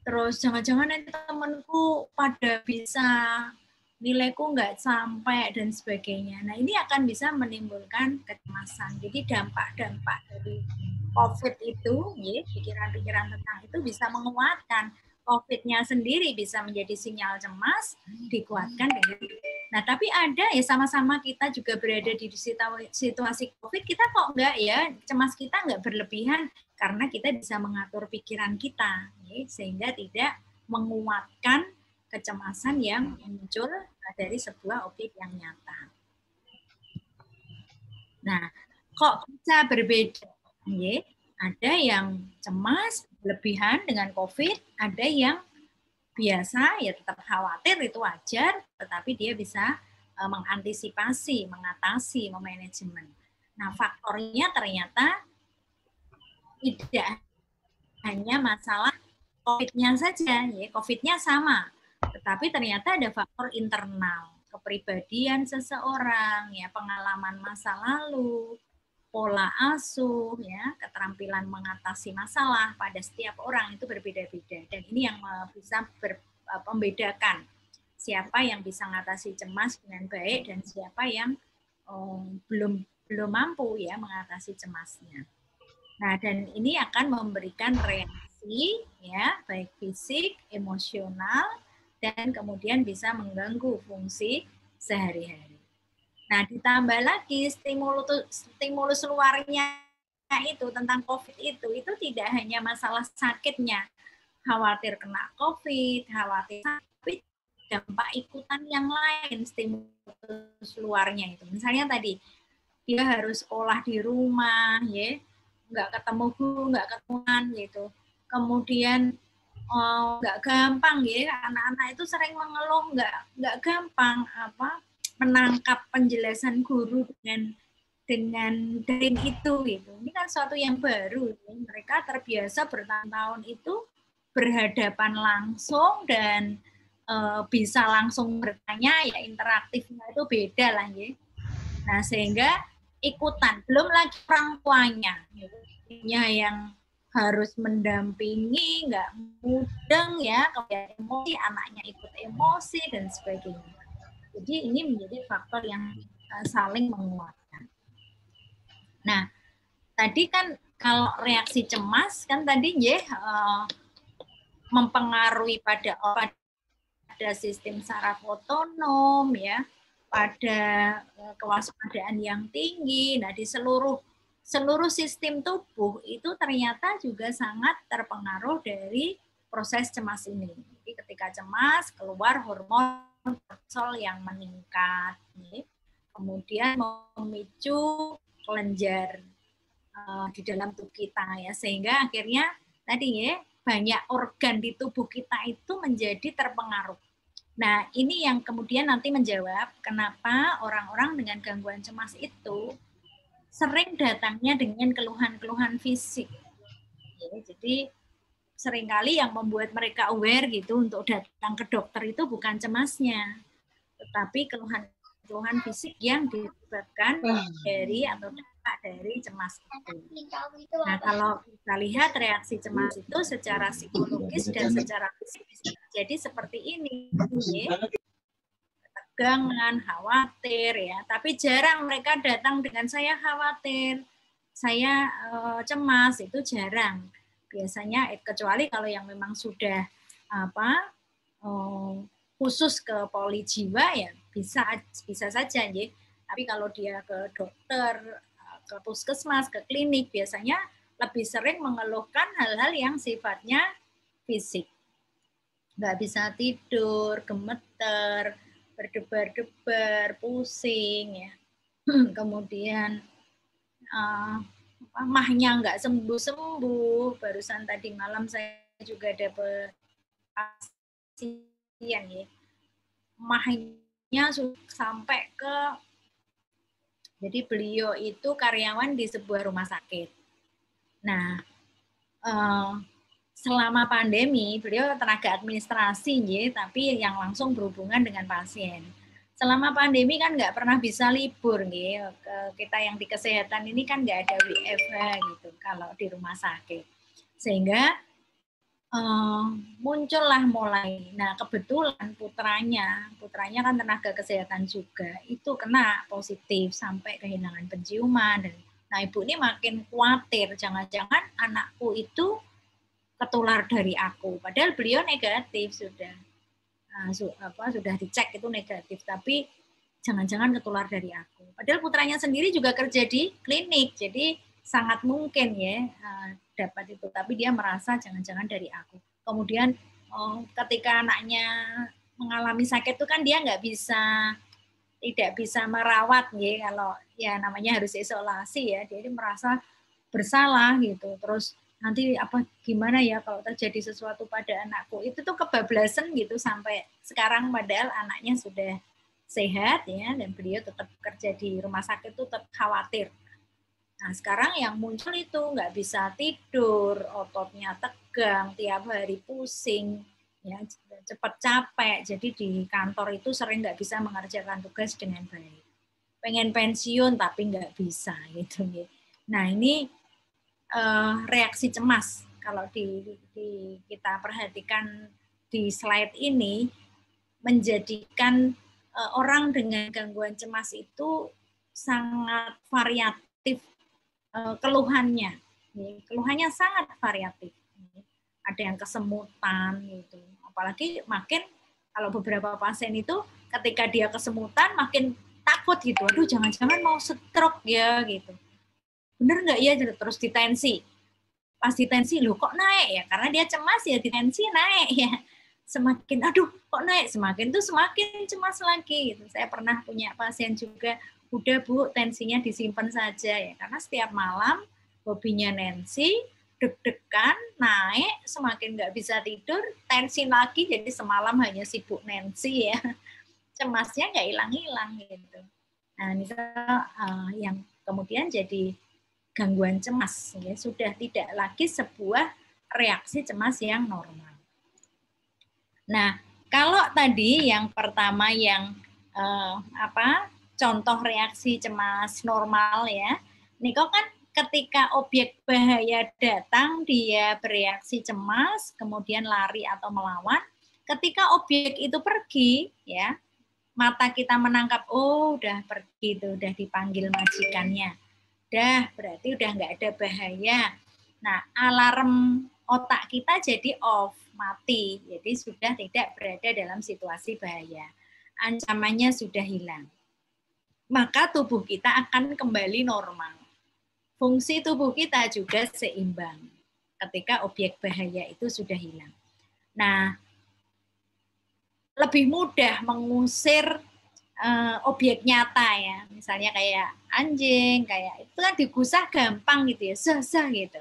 Terus jangan-jangan nanti temanku pada bisa, nilaiku nggak sampai, dan sebagainya. Nah, ini akan bisa menimbulkan kecemasan. Jadi dampak-dampak dari COVID itu, ya, pikiran-pikiran tentang itu bisa menguatkan. COVID-nya sendiri bisa menjadi sinyal cemas, dikuatkan dengan. Nah, tapi ada ya sama-sama kita juga berada di situasi COVID, kita kok enggak ya, cemas kita enggak berlebihan karena kita bisa mengatur pikiran kita, ya, sehingga tidak menguatkan kecemasan yang muncul dari sebuah objek yang nyata. Nah, kok bisa berbeda? Ya, ada yang cemas berlebihan dengan COVID, ada yang biasa ya tetap khawatir, itu wajar, tetapi dia bisa mengantisipasi, mengatasi, memanajemen. Nah, faktornya ternyata tidak hanya masalah COVID-nya saja, ya COVID-nya sama, tetapi ternyata ada faktor internal, kepribadian seseorang, ya pengalaman masa lalu, pola asuh, ya keterampilan mengatasi masalah pada setiap orang itu berbeda-beda, dan ini yang bisa membedakan siapa yang bisa mengatasi cemas dengan baik dan siapa yang belum mampu ya mengatasi cemasnya. Nah, dan ini akan memberikan reaksi ya baik fisik, emosional, dan kemudian bisa mengganggu fungsi sehari-hari. Nah, ditambah lagi stimulus luarnya itu tentang COVID itu tidak hanya masalah sakitnya, khawatir kena COVID, khawatir, tapi dampak ikutan yang lain stimulus luarnya itu. Misalnya tadi dia harus sekolah di rumah, ya, nggak ketemu guru, nggak ketemuan gitu. Kemudian nggak gampang ya, anak-anak itu sering mengeluh nggak gampang menangkap penjelasan guru dengan daring itu gitu. Ini kan suatu yang baru. Ya. Mereka terbiasa bertahun-tahun itu berhadapan langsung dan bisa langsung bertanya, ya interaktifnya itu beda lah ya. Nah, sehingga ikutan, belum lagi orang tuanya gitu. Yang harus mendampingi, nggak mudeng ya, kemudian emosi, anaknya ikut emosi dan sebagainya. Jadi ini menjadi faktor yang saling menguatkan. Nah, tadi kan kalau reaksi cemas kan tadi ya mempengaruhi pada sistem saraf otonom ya, pada kewaspadaan yang tinggi. Nah, di seluruh sistem tubuh itu ternyata juga sangat terpengaruh dari proses cemas ini. Jadi ketika cemas keluar hormon kortisol yang meningkat, ya. Kemudian memicu kelenjar di dalam tubuh kita ya, sehingga akhirnya tadi ya banyak organ di tubuh kita itu menjadi terpengaruh. Nah, ini yang kemudian nanti menjawab kenapa orang-orang dengan gangguan cemas itu sering datangnya dengan keluhan-keluhan fisik. Ya, jadi seringkali yang membuat mereka aware gitu untuk datang ke dokter itu bukan cemasnya, tetapi keluhan-keluhan fisik yang disebabkan dari atau dari cemas itu. Nah, kalau kita lihat reaksi cemas itu secara psikologis dan secara fisik bisa terjadi seperti ini, ya. Tegangan, khawatir ya, tapi jarang mereka datang dengan saya khawatir, saya cemas, itu jarang. Biasanya kecuali kalau yang memang sudah khusus ke poli jiwa ya bisa saja ya. Tapi kalau dia ke dokter, ke puskesmas, ke klinik, biasanya lebih sering mengeluhkan hal-hal yang sifatnya fisik. Nggak bisa tidur, gemeter, berdebar-debar, pusing, ya. Kemudian mahnya nggak sembuh-sembuh. Barusan tadi malam saya juga dapat pasien, ya. Mahnya sampai ke, jadi beliau itu karyawan di sebuah rumah sakit. Nah, selama pandemi, beliau tenaga administrasi, ya, tapi yang langsung berhubungan dengan pasien. Selama pandemi kan nggak pernah bisa libur, ya. Kita yang di kesehatan ini kan nggak ada WFH gitu kalau di rumah sakit. Sehingga muncullah mulai. Nah, kebetulan putranya kan tenaga kesehatan juga, itu kena positif sampai kehilangan penciuman. Dan nah, ibu ini makin khawatir, jangan-jangan anakku itu ketular dari aku. Padahal beliau negatif sudah. Sudah dicek itu negatif, tapi jangan-jangan ketular dari aku. Padahal putranya sendiri juga kerja di klinik, jadi sangat mungkin ya dapat itu, tapi dia merasa jangan-jangan dari aku. Kemudian ketika anaknya mengalami sakit itu kan dia tidak bisa merawat ya, kalau ya namanya harus isolasi ya, dia merasa bersalah gitu. Terus nanti gimana ya kalau terjadi sesuatu pada anakku, itu tuh kebablasan gitu sampai sekarang, padahal anaknya sudah sehat ya, dan beliau tetap kerja di rumah sakit tuh tetap khawatir. Nah, sekarang yang muncul itu nggak bisa tidur, ototnya tegang, tiap hari pusing, ya cepat capek. Jadi di kantor itu sering nggak bisa mengerjakan tugas dengan baik. Pengen pensiun tapi nggak bisa gitu. Nah, ini reaksi cemas. Kalau kita perhatikan di slide ini, menjadikan orang dengan gangguan cemas itu sangat variatif. Keluhannya sangat variatif. Ada yang kesemutan gitu, apalagi makin kalau beberapa pasien itu ketika dia kesemutan makin takut gitu, aduh jangan-jangan mau stroke ya gitu, bener nggak ya, terus ditensi, pas ditensi loh kok naik ya, karena dia cemas ya, ditensi naik ya, semakin aduh kok naik, semakin cemas lagi gitu. Saya pernah punya pasien juga, udah Bu, tensinya disimpan saja ya, karena setiap malam hobinya Nancy, deg-degan, naik, semakin nggak bisa tidur, tensi lagi, jadi semalam hanya sibuk Nancy ya, cemasnya nggak hilang-hilang gitu. Nah, misal yang kemudian jadi gangguan cemas, ya sudah tidak lagi sebuah reaksi cemas yang normal. Nah, kalau tadi yang pertama yang contoh reaksi cemas normal ya, Niko kan ketika objek bahaya datang, dia bereaksi cemas, kemudian lari atau melawan. Ketika objek itu pergi, ya, mata kita menangkap, oh udah pergi tuh, udah dipanggil majikannya. Udah, berarti udah nggak ada bahaya. Nah, alarm otak kita jadi off, mati. Jadi sudah tidak berada dalam situasi bahaya. Ancamannya sudah hilang. Maka tubuh kita akan kembali normal. Fungsi tubuh kita juga seimbang ketika objek bahaya itu sudah hilang. Nah, lebih mudah mengusir objek nyata ya, misalnya kayak anjing, kayak itu kan digusah gampang gitu ya, sah gitu.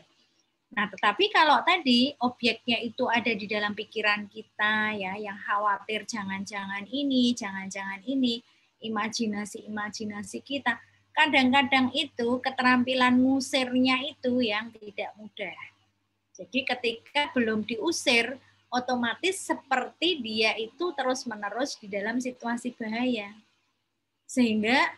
Nah, tetapi kalau tadi objeknya itu ada di dalam pikiran kita ya, yang khawatir jangan-jangan ini, imajinasi kita, kadang-kadang itu keterampilan ngusirnya itu yang tidak mudah. Jadi ketika belum diusir, otomatis seperti dia itu terus-menerus di dalam situasi bahaya. Sehingga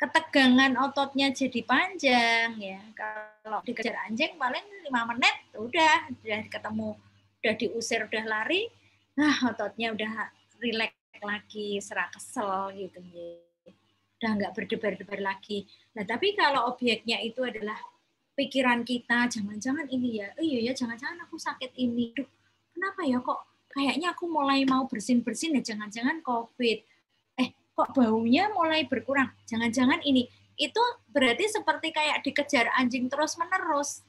ketegangan ototnya jadi panjang ya. Kalau dikejar anjing paling 5 menit udah ketemu, udah diusir, udah lari, nah ototnya udah rileks lagi, serak kesel gitu ya. Udah nggak berdebar-debar lagi. Nah, tapi kalau objeknya itu adalah pikiran kita, jangan-jangan ini ya, iya ya, jangan-jangan aku sakit ini. Duh, kenapa ya kok kayaknya aku mulai mau bersin-bersin ya, jangan-jangan COVID. Kok baunya mulai berkurang, jangan-jangan ini. Itu berarti seperti kayak dikejar anjing terus-menerus.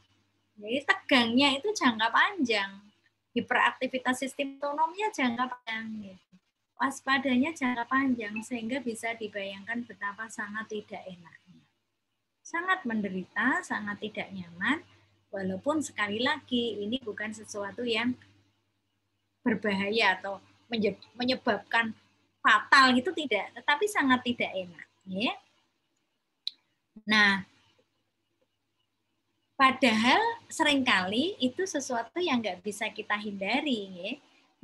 Jadi tegangnya itu jangka panjang. Hiperaktivitas sistem otonominya jangka panjang. Gitu. Waspadanya jangka panjang, sehingga bisa dibayangkan betapa sangat tidak enaknya. Sangat menderita, sangat tidak nyaman, walaupun sekali lagi ini bukan sesuatu yang berbahaya atau menyebabkan fatal gitu tidak, tetapi sangat tidak enak. Ya. Nah, padahal seringkali itu sesuatu yang nggak bisa kita hindari. Ya.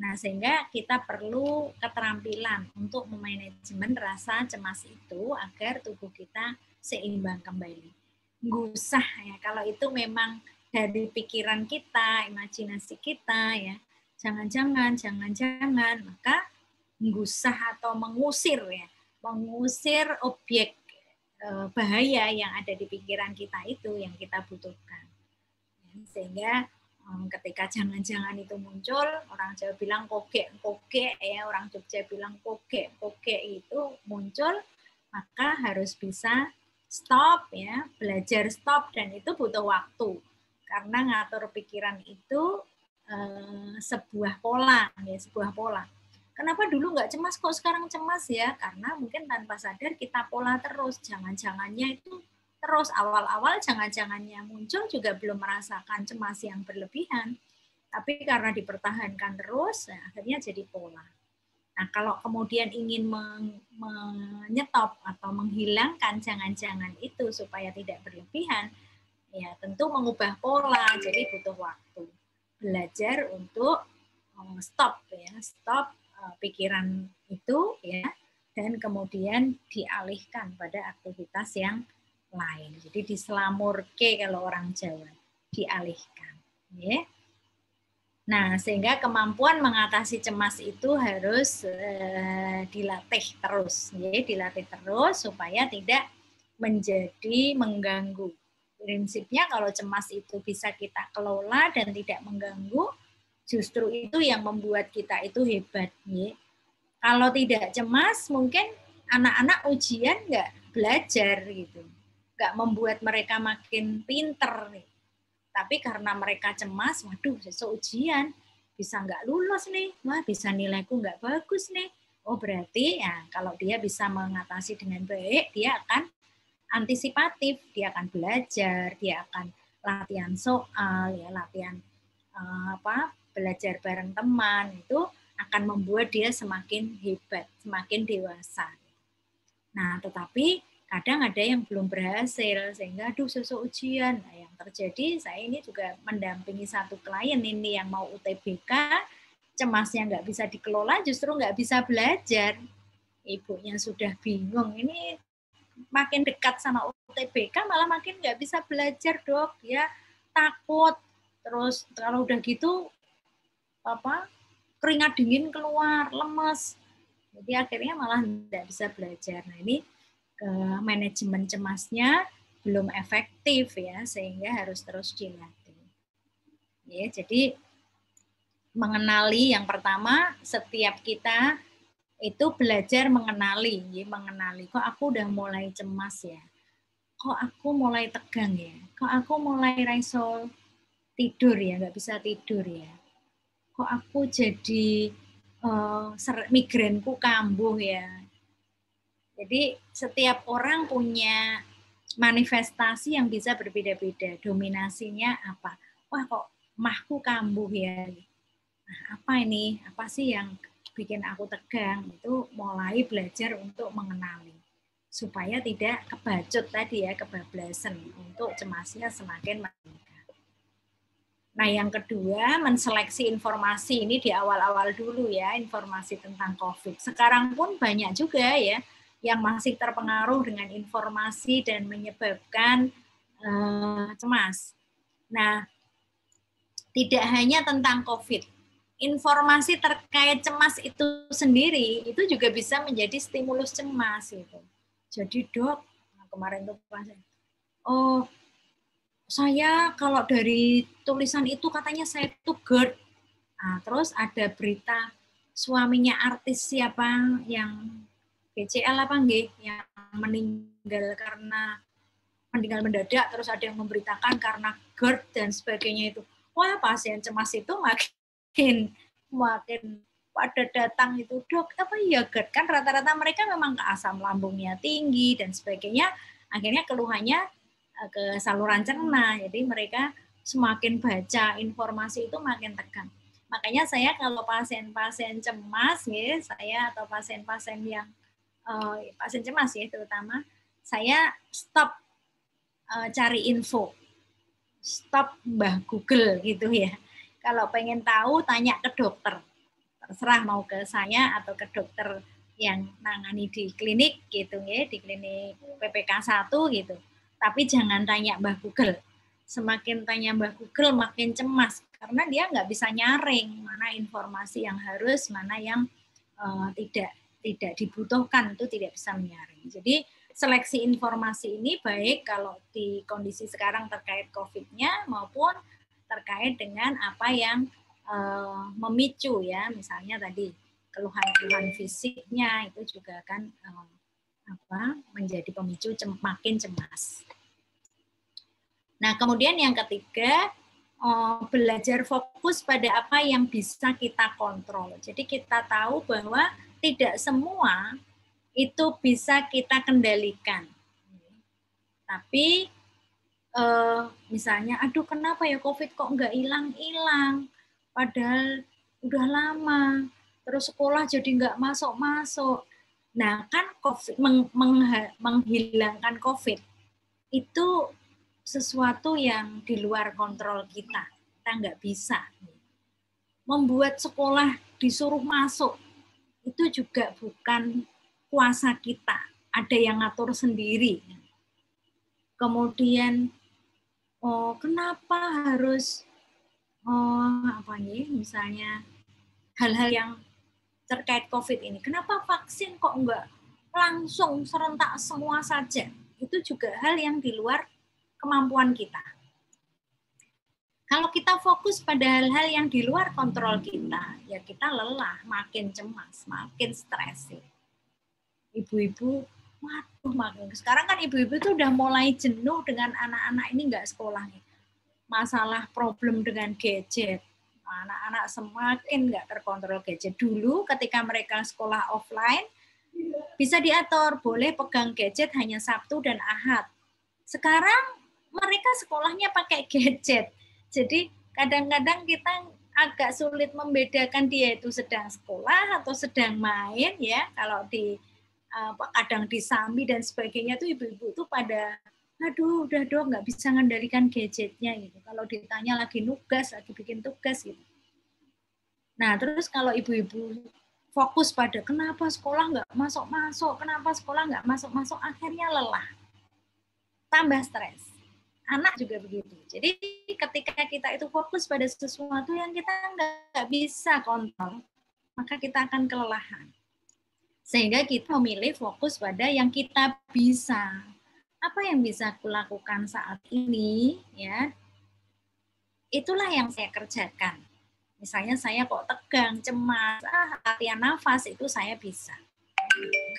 Nah, sehingga kita perlu keterampilan untuk memanajemen rasa cemas itu agar tubuh kita seimbang kembali. Gusah ya, kalau itu memang dari pikiran kita, imajinasi kita ya, jangan-jangan, maka menggusah atau mengusir ya, mengusir objek bahaya yang ada di pikiran kita itu yang kita butuhkan. Sehingga ketika jangan-jangan itu muncul, orang Jawa bilang koge ya, orang Jogja bilang koge itu muncul, maka harus bisa stop ya, belajar stop, dan itu butuh waktu. Karena ngatur pikiran itu sebuah pola ya, sebuah pola. Kenapa dulu nggak cemas kok sekarang cemas ya? Karena mungkin tanpa sadar kita pola terus. Jangan-jangannya itu terus. Awal-awal jangan-jangannya muncul juga belum merasakan cemas yang berlebihan. Tapi karena dipertahankan terus, nah, akhirnya jadi pola. Nah, kalau kemudian ingin menyetop atau menghilangkan jangan-jangan itu supaya tidak berlebihan, ya tentu mengubah pola. Jadi butuh waktu. Belajar untuk stop ya, stop pikiran itu ya, dan kemudian dialihkan pada aktivitas yang lain. Jadi diselamurke kalau orang Jawa, dialihkan ya. Nah, sehingga kemampuan mengatasi cemas itu harus dilatih terus ya, dilatih terus supaya tidak menjadi mengganggu. Prinsipnya kalau cemas itu bisa kita kelola dan tidak mengganggu, justru itu yang membuat kita itu hebat. Ya. Kalau tidak cemas, mungkin anak-anak ujian nggak belajar gitu, nggak membuat mereka makin pinter. Nih. Tapi karena mereka cemas, waduh, besok ujian bisa nggak lulus nih, wah bisa nilaiku nggak bagus nih. Oh berarti ya kalau dia bisa mengatasi dengan baik, dia akan antisipatif, dia akan belajar, dia akan latihan soal, ya latihan belajar bareng teman, itu akan membuat dia semakin hebat, semakin dewasa. Nah, tetapi kadang ada yang belum berhasil, sehingga aduh sesuk ujian. Nah, yang terjadi, saya ini juga mendampingi satu klien ini yang mau UTBK, cemasnya nggak bisa dikelola, justru nggak bisa belajar. Ibunya sudah bingung, ini makin dekat sama UTBK malah makin nggak bisa belajar, Dok. Dia takut. Terus kalau udah gitu keringat dingin keluar, lemes. Jadi akhirnya malah nggak bisa belajar. Nah, ini manajemen cemasnya belum efektif ya, sehingga harus terus dilatih. Ya, jadi mengenali yang pertama, setiap kita itu belajar mengenali, ya, mengenali. Kok aku udah mulai cemas ya? Kok aku mulai tegang ya? Kok aku mulai raiso tidur ya, nggak bisa tidur ya? Kok aku jadi migrenku kambuh ya? Jadi setiap orang punya manifestasi yang bisa berbeda-beda. Dominasinya apa? Wah, kok mahku kambuh ya? Nah, apa ini? Apa sih yang bikin aku tegang? Itu mulai belajar untuk mengenali. Supaya tidak kebacut tadi ya, kebablasan. Untuk cemasnya semakin meningkat. Nah, yang kedua, menseleksi informasi. Ini di awal-awal dulu ya, informasi tentang COVID. Sekarang pun banyak juga ya, yang masih terpengaruh dengan informasi dan menyebabkan cemas. Nah, tidak hanya tentang COVID. Informasi terkait cemas itu sendiri, itu juga bisa menjadi stimulus cemas. Gitu. Jadi dok, kemarin tuh oh saya kalau dari tulisan itu katanya saya itu GERD. Nah, terus ada berita suaminya artis siapa yang BCL apa nggih yang meninggal mendadak, terus ada yang memberitakan karena GERD dan sebagainya itu. Wah, pasien cemas itu makin pada datang itu, dok, apa ya GERD? Kan rata-rata mereka memang asam lambungnya tinggi dan sebagainya, akhirnya keluhannya ke saluran cerna. Jadi mereka semakin baca informasi itu makin tegang. Makanya saya kalau pasien-pasien cemas, ya, saya atau pasien-pasien yang pasien cemas ya terutama, saya stop cari info, stop Mbah Google gitu ya. Kalau pengen tahu tanya ke dokter, terserah mau ke saya atau ke dokter yang nangani di klinik gitu ya, di klinik PPK 1 gitu. Tapi jangan tanya Mbah Google. Semakin tanya Mbah Google makin cemas karena dia nggak bisa nyaring mana informasi yang harus, mana yang tidak dibutuhkan, itu tidak bisa menyaring. Jadi seleksi informasi ini baik kalau di kondisi sekarang terkait COVID-nya maupun terkait dengan apa yang memicu ya, misalnya tadi keluhan-keluhan fisiknya itu juga akan menjadi pemicu makin cemas. Nah, kemudian yang ketiga, belajar fokus pada apa yang bisa kita kontrol. Jadi kita tahu bahwa tidak semua itu bisa kita kendalikan. Tapi misalnya, aduh kenapa ya COVID kok nggak hilang-hilang, padahal udah lama, terus sekolah jadi nggak masuk-masuk. Nah kan COVID, menghilangkan COVID itu sesuatu yang di luar kontrol kita nggak bisa. Membuat sekolah disuruh masuk, itu juga bukan kuasa kita, ada yang ngatur sendiri. Kemudian kenapa harus misalnya hal-hal yang terkait COVID ini, kenapa vaksin kok enggak langsung serentak semua saja? Itu juga hal yang di luar kemampuan kita. Kalau kita fokus pada hal-hal yang di luar kontrol kita, ya kita lelah, makin cemas, makin stres. Ibu-ibu, waduh, makin sekarang kan ibu-ibu itu udah mulai jenuh dengan anak-anak ini nggak sekolah nih. Masalah problem dengan gadget, anak-anak semakin nggak terkontrol gadget. Dulu ketika mereka sekolah offline, bisa diatur, boleh pegang gadget hanya Sabtu dan Ahad. Sekarang mereka sekolahnya pakai gadget. Jadi kadang-kadang kita agak sulit membedakan dia itu sedang sekolah atau sedang main ya. Kalau di kadang disambi dan sebagainya tuh ibu-ibu tuh pada aduh udah dong nggak bisa mengendalikan gadgetnya gitu. Kalau ditanya lagi nugas, lagi bikin tugas gitu. Nah terus kalau ibu-ibu fokus pada kenapa sekolah nggak masuk-masuk, kenapa sekolah nggak masuk-masuk, akhirnya lelah, tambah stres. Anak juga begitu. Jadi ketika kita itu fokus pada sesuatu yang kita nggak bisa kontrol, maka kita akan kelelahan. Sehingga kita memilih fokus pada yang kita bisa. Apa yang bisa aku lakukan saat ini, ya? Itulah yang saya kerjakan. Misalnya saya kok tegang, cemas, latihan nafas itu saya bisa.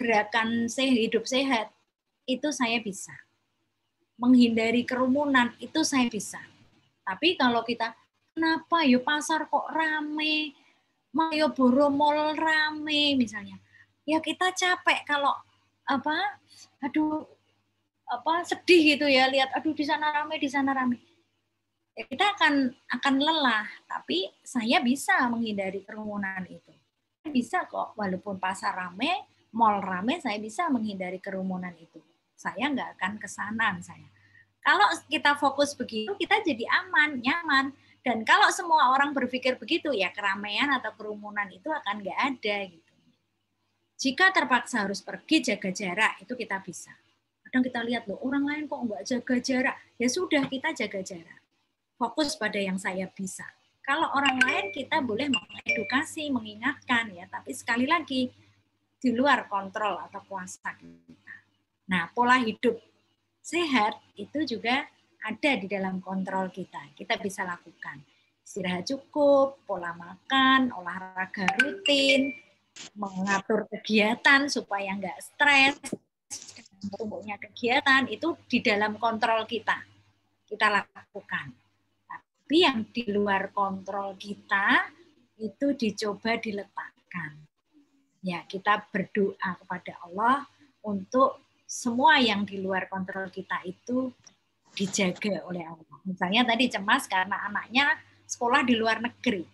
Gerakan hidup sehat itu saya bisa. Menghindari kerumunan itu saya bisa. Tapi kalau kita, kenapa ya pasar kok rame, Malioboro Mall rame misalnya, ya kita capek kalau sedih gitu ya, lihat di sana rame. Ya, kita akan lelah, tapi saya bisa menghindari kerumunan itu. Bisa kok, walaupun pasar rame, mall rame, saya bisa menghindari kerumunan itu. Saya nggak akan kesanan saya. Kalau kita fokus begitu, kita jadi aman, nyaman. Dan kalau semua orang berpikir begitu, ya keramaian atau kerumunan itu akan nggak ada. Gitu. Jika terpaksa harus pergi, jaga jarak, itu kita bisa. Kadang kita lihat, loh orang lain kok nggak jaga jarak. Ya sudah, kita jaga jarak. Fokus pada yang saya bisa. Kalau orang lain, kita boleh mengedukasi, mengingatkan, ya. Tapi sekali lagi, di luar kontrol atau kuasa kita. Nah, pola hidup sehat itu juga ada di dalam kontrol kita. Kita bisa lakukan istirahat cukup, pola makan, olahraga rutin, mengatur kegiatan supaya nggak stres, tumbuhnya kegiatan itu di dalam kontrol kita lakukan. Tapi yang di luar kontrol kita itu dicoba diletakkan. Ya, kita berdoa kepada Allah untuk semua yang di luar kontrol kita itu dijaga oleh Allah. Misalnya tadi cemas karena anaknya sekolah di luar negeri.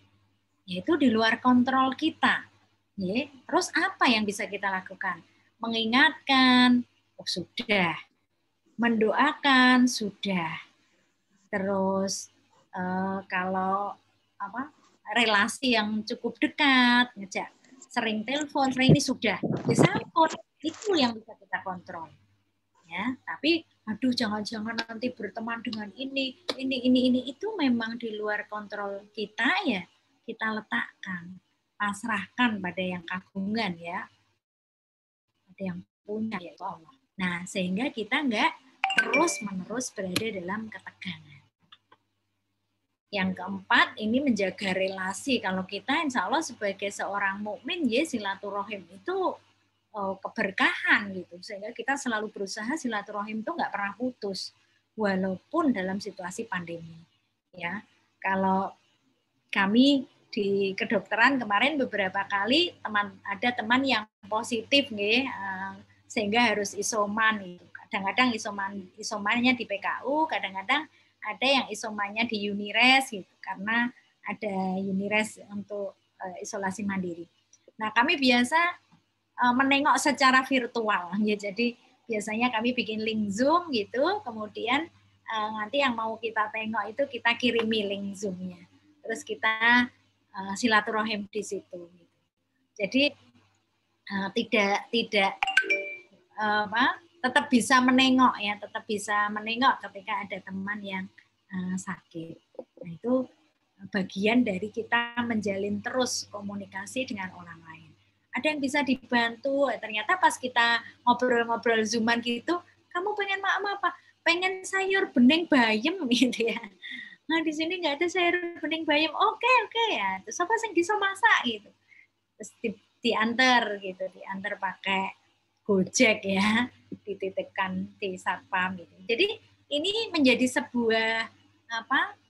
Yaitu di luar kontrol kita. Ya, terus apa yang bisa kita lakukan? Mengingatkan, sudah. Mendoakan, sudah. Terus kalau relasi yang cukup dekat, ngejak sering telepon, sering ini sudah. Bisa itu yang bisa kita kontrol. Ya, tapi jangan-jangan nanti berteman dengan ini itu memang di luar kontrol kita, ya kita letakkan, pasrahkan pada yang kagungan, ya, pada yang punya, yaitu Allah. Nah, sehingga kita nggak terus-menerus berada dalam ketegangan. Yang keempat, ini menjaga relasi. Kalau kita insya Allah sebagai seorang mukmin, ya silaturahim itu keberkahan gitu, sehingga kita selalu berusaha silaturahim itu nggak pernah putus walaupun dalam situasi pandemi. Ya, kalau kami di kedokteran kemarin beberapa kali ada teman yang positif, sehingga harus isoman. Gitu. Kadang-kadang isomannya di PKU, kadang-kadang ada yang isomannya di Unires gitu, karena ada Unires untuk isolasi mandiri. Nah, kami biasa menengok secara virtual, ya. Jadi biasanya kami bikin link Zoom gitu, kemudian nanti yang mau kita tengok itu kita kirimi link Zoom-nya, terus kita silaturahim di situ. Gitu. Jadi tetap bisa menengok, ya, tetap bisa menengok ketika ada teman yang sakit. Nah, itu bagian dari kita menjalin terus komunikasi dengan orang lain. Ada yang bisa dibantu, ternyata pas kita ngobrol-ngobrol Zooman gitu, kamu pengen makan apa? Pengen sayur bening bayam gitu ya. Nah, di sini nggak ada sayur bening bayam. Oke ya. Terus apa sih bisa masak gitu. Terus diantar gitu, diantar pakai Gojek, ya, dititipkan di satpam gitu. Jadi ini menjadi sebuah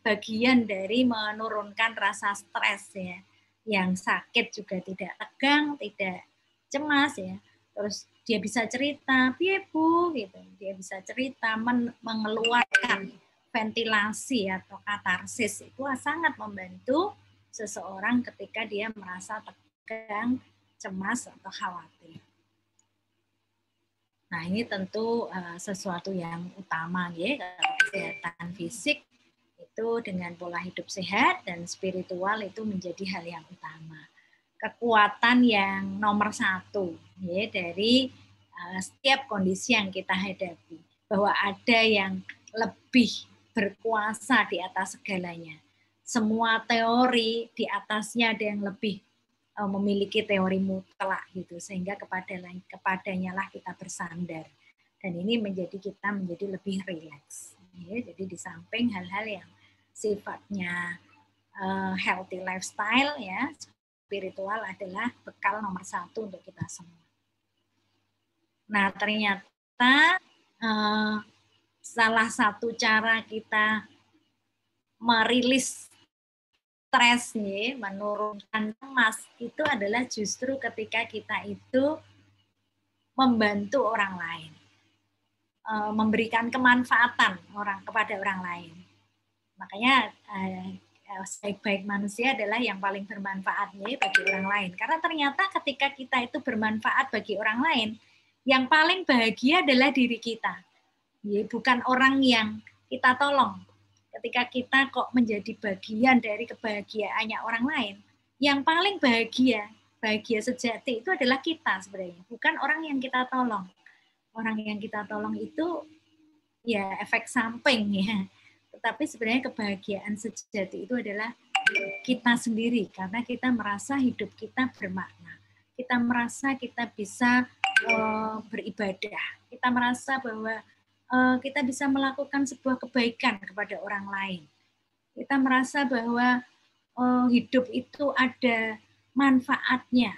bagian dari menurunkan rasa stres, ya. Yang sakit juga tidak tegang, tidak cemas, ya. Terus dia bisa cerita, piye Bu, gitu. Dia bisa cerita, mengeluarkan ventilasi atau katarsis itu sangat membantu seseorang ketika dia merasa tegang, cemas atau khawatir. Nah, ini tentu sesuatu yang utama, ya, kesehatan fisik itu dengan pola hidup sehat dan spiritual itu menjadi hal yang utama. kekuatan yang nomor satu ya dari setiap kondisi yang kita hadapi, bahwa ada yang lebih berkuasa di atas segalanya. Semua teori di atasnya ada yang lebih memiliki teori mutlak gitu, sehingga kepadanya lah kita bersandar, dan ini kita menjadi lebih rileks ya. Jadi di samping hal-hal yang sifatnya healthy lifestyle ya, spiritual adalah bekal nomor satu untuk kita semua. Nah, ternyata salah satu cara kita merilis stres nih, menurunkan cemas, itu adalah justru ketika kita itu membantu orang lain, memberikan kemanfaatan kepada orang lain. Makanya sebaik-baik manusia adalah yang paling bermanfaat bagi orang lain. Karena ternyata ketika kita itu bermanfaat bagi orang lain, yang paling bahagia adalah diri kita, bukan orang yang kita tolong. Ketika kita kok menjadi bagian dari kebahagiaannya orang lain, yang paling bahagia sejati itu adalah kita sebenarnya, bukan orang yang kita tolong. Orang yang kita tolong itu ya efek samping ya. Tetapi sebenarnya kebahagiaan sejati itu adalah kita sendiri, karena kita merasa hidup kita bermakna. Kita merasa kita bisa beribadah. Kita merasa bahwa kita bisa melakukan sebuah kebaikan kepada orang lain. Kita merasa bahwa hidup itu ada manfaatnya.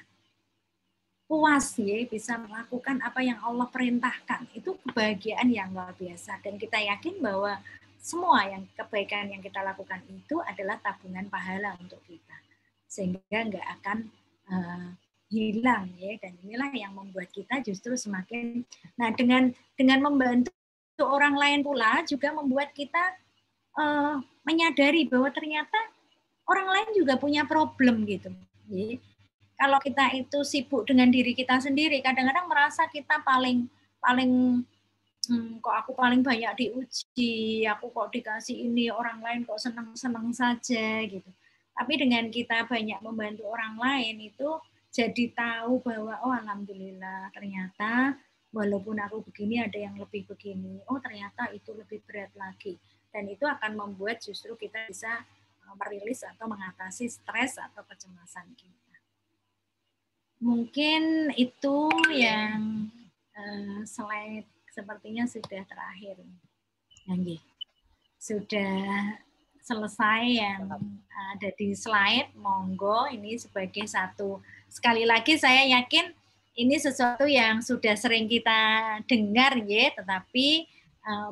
Puas ya, bisa melakukan apa yang Allah perintahkan. Itu kebahagiaan yang luar biasa. Dan kita yakin bahwa semua kebaikan yang kita lakukan itu adalah tabungan pahala untuk kita. Sehingga nggak akan hilang ya. Dan inilah yang membuat kita justru semakin, nah dengan membantu orang lain pula juga membuat kita menyadari bahwa ternyata orang lain juga punya problem gitu. Jadi, kalau kita itu sibuk dengan diri kita sendiri, kadang-kadang merasa kita paling kok aku paling banyak diuji, aku kok dikasih ini, orang lain kok senang-senang saja gitu. Tapi dengan kita banyak membantu orang lain itu jadi tahu bahwa oh alhamdulillah ternyata walaupun aku begini ada yang lebih begini. Oh ternyata itu lebih berat lagi. Dan itu akan membuat justru kita bisa merilis atau mengatasi stres atau kecemasan kita. Mungkin itu yang slide sepertinya sudah terakhir. Nanti sudah selesai yang ada di slide. Monggo, ini sebagai satu, sekali lagi saya yakin ini sesuatu yang sudah sering kita dengar ya, tetapi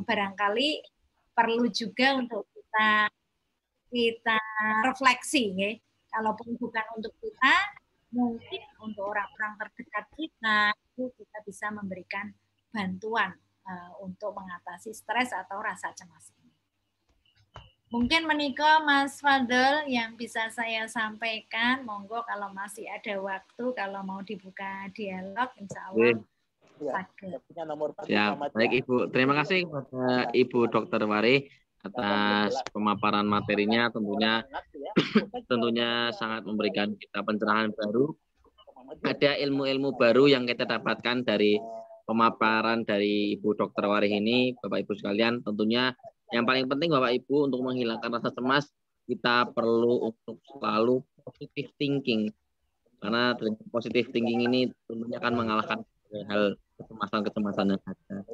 barangkali perlu juga untuk kita refleksi ya. Kalaupun bukan untuk kita, mungkin untuk orang-orang terdekat kita itu kita bisa memberikan bantuan untuk mengatasi stres atau rasa cemas ini. Mungkin menika Mas Fadl yang bisa saya sampaikan. Monggo kalau masih ada waktu, kalau mau dibuka dialog, insya Allah. Ya, baik Ibu. Terima kasih kepada Ibu Dr. Wari atas pemaparan materinya. Tentunya sangat memberikan kita pencerahan baru. Ada ilmu-ilmu baru yang kita dapatkan dari pemaparan dari Ibu Dr. Wari ini, Bapak Ibu sekalian. Tentunya yang paling penting Bapak Ibu untuk menghilangkan rasa cemas, kita perlu untuk selalu positive thinking. Karena positive thinking ini tentunya akan mengalahkan hal kecemasan-kecemasan yang ada.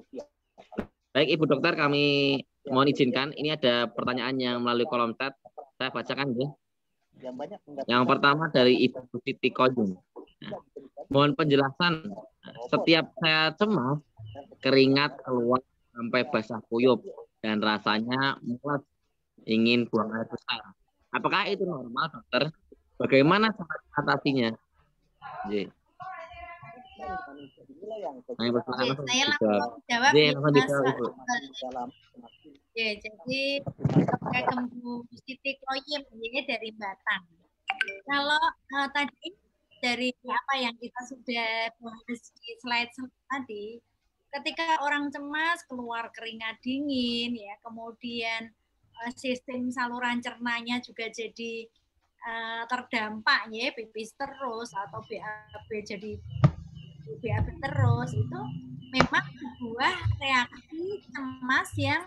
Baik Ibu Dokter, kami mohon izinkan, ini ada pertanyaan yang melalui kolom chat. Saya bacakan ya. Yang pertama dari Ibu Siti Koyun. Mohon penjelasan, setiap saya cemas, keringat keluar sampai basah kuyup dan rasanya mules, ingin buang air besar. Apakah itu normal, dokter? Bagaimana cara mengatasinya? Saya langsung jawab ya, jadi saya Ibu Siti Koyun dari Batang. Kalau tadi dari apa yang kita sudah bahas di slide tadi, ketika orang cemas keluar keringat dingin ya, kemudian sistem saluran cernanya juga jadi terdampak ya, pipis terus atau BAB jadi BAB terus, itu memang sebuah reaksi cemas yang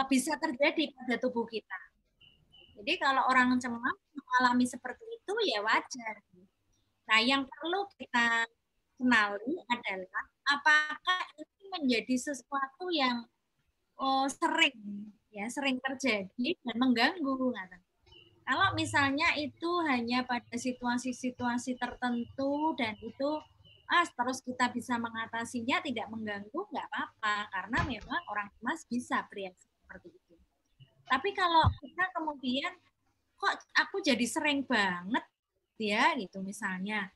bisa terjadi pada tubuh kita. Jadi kalau orang cemas mengalami seperti itu ya wajar. Nah, yang perlu kita kenali adalah apakah ini menjadi sesuatu yang sering terjadi dan mengganggu. Kalau misalnya itu hanya pada situasi-situasi tertentu dan itu terus kita bisa mengatasinya tidak mengganggu, nggak apa-apa, karena memang orang cemas bisa bereaksi seperti itu. Tapi kalau kita kemudian kok aku jadi sering banget ya gitu misalnya,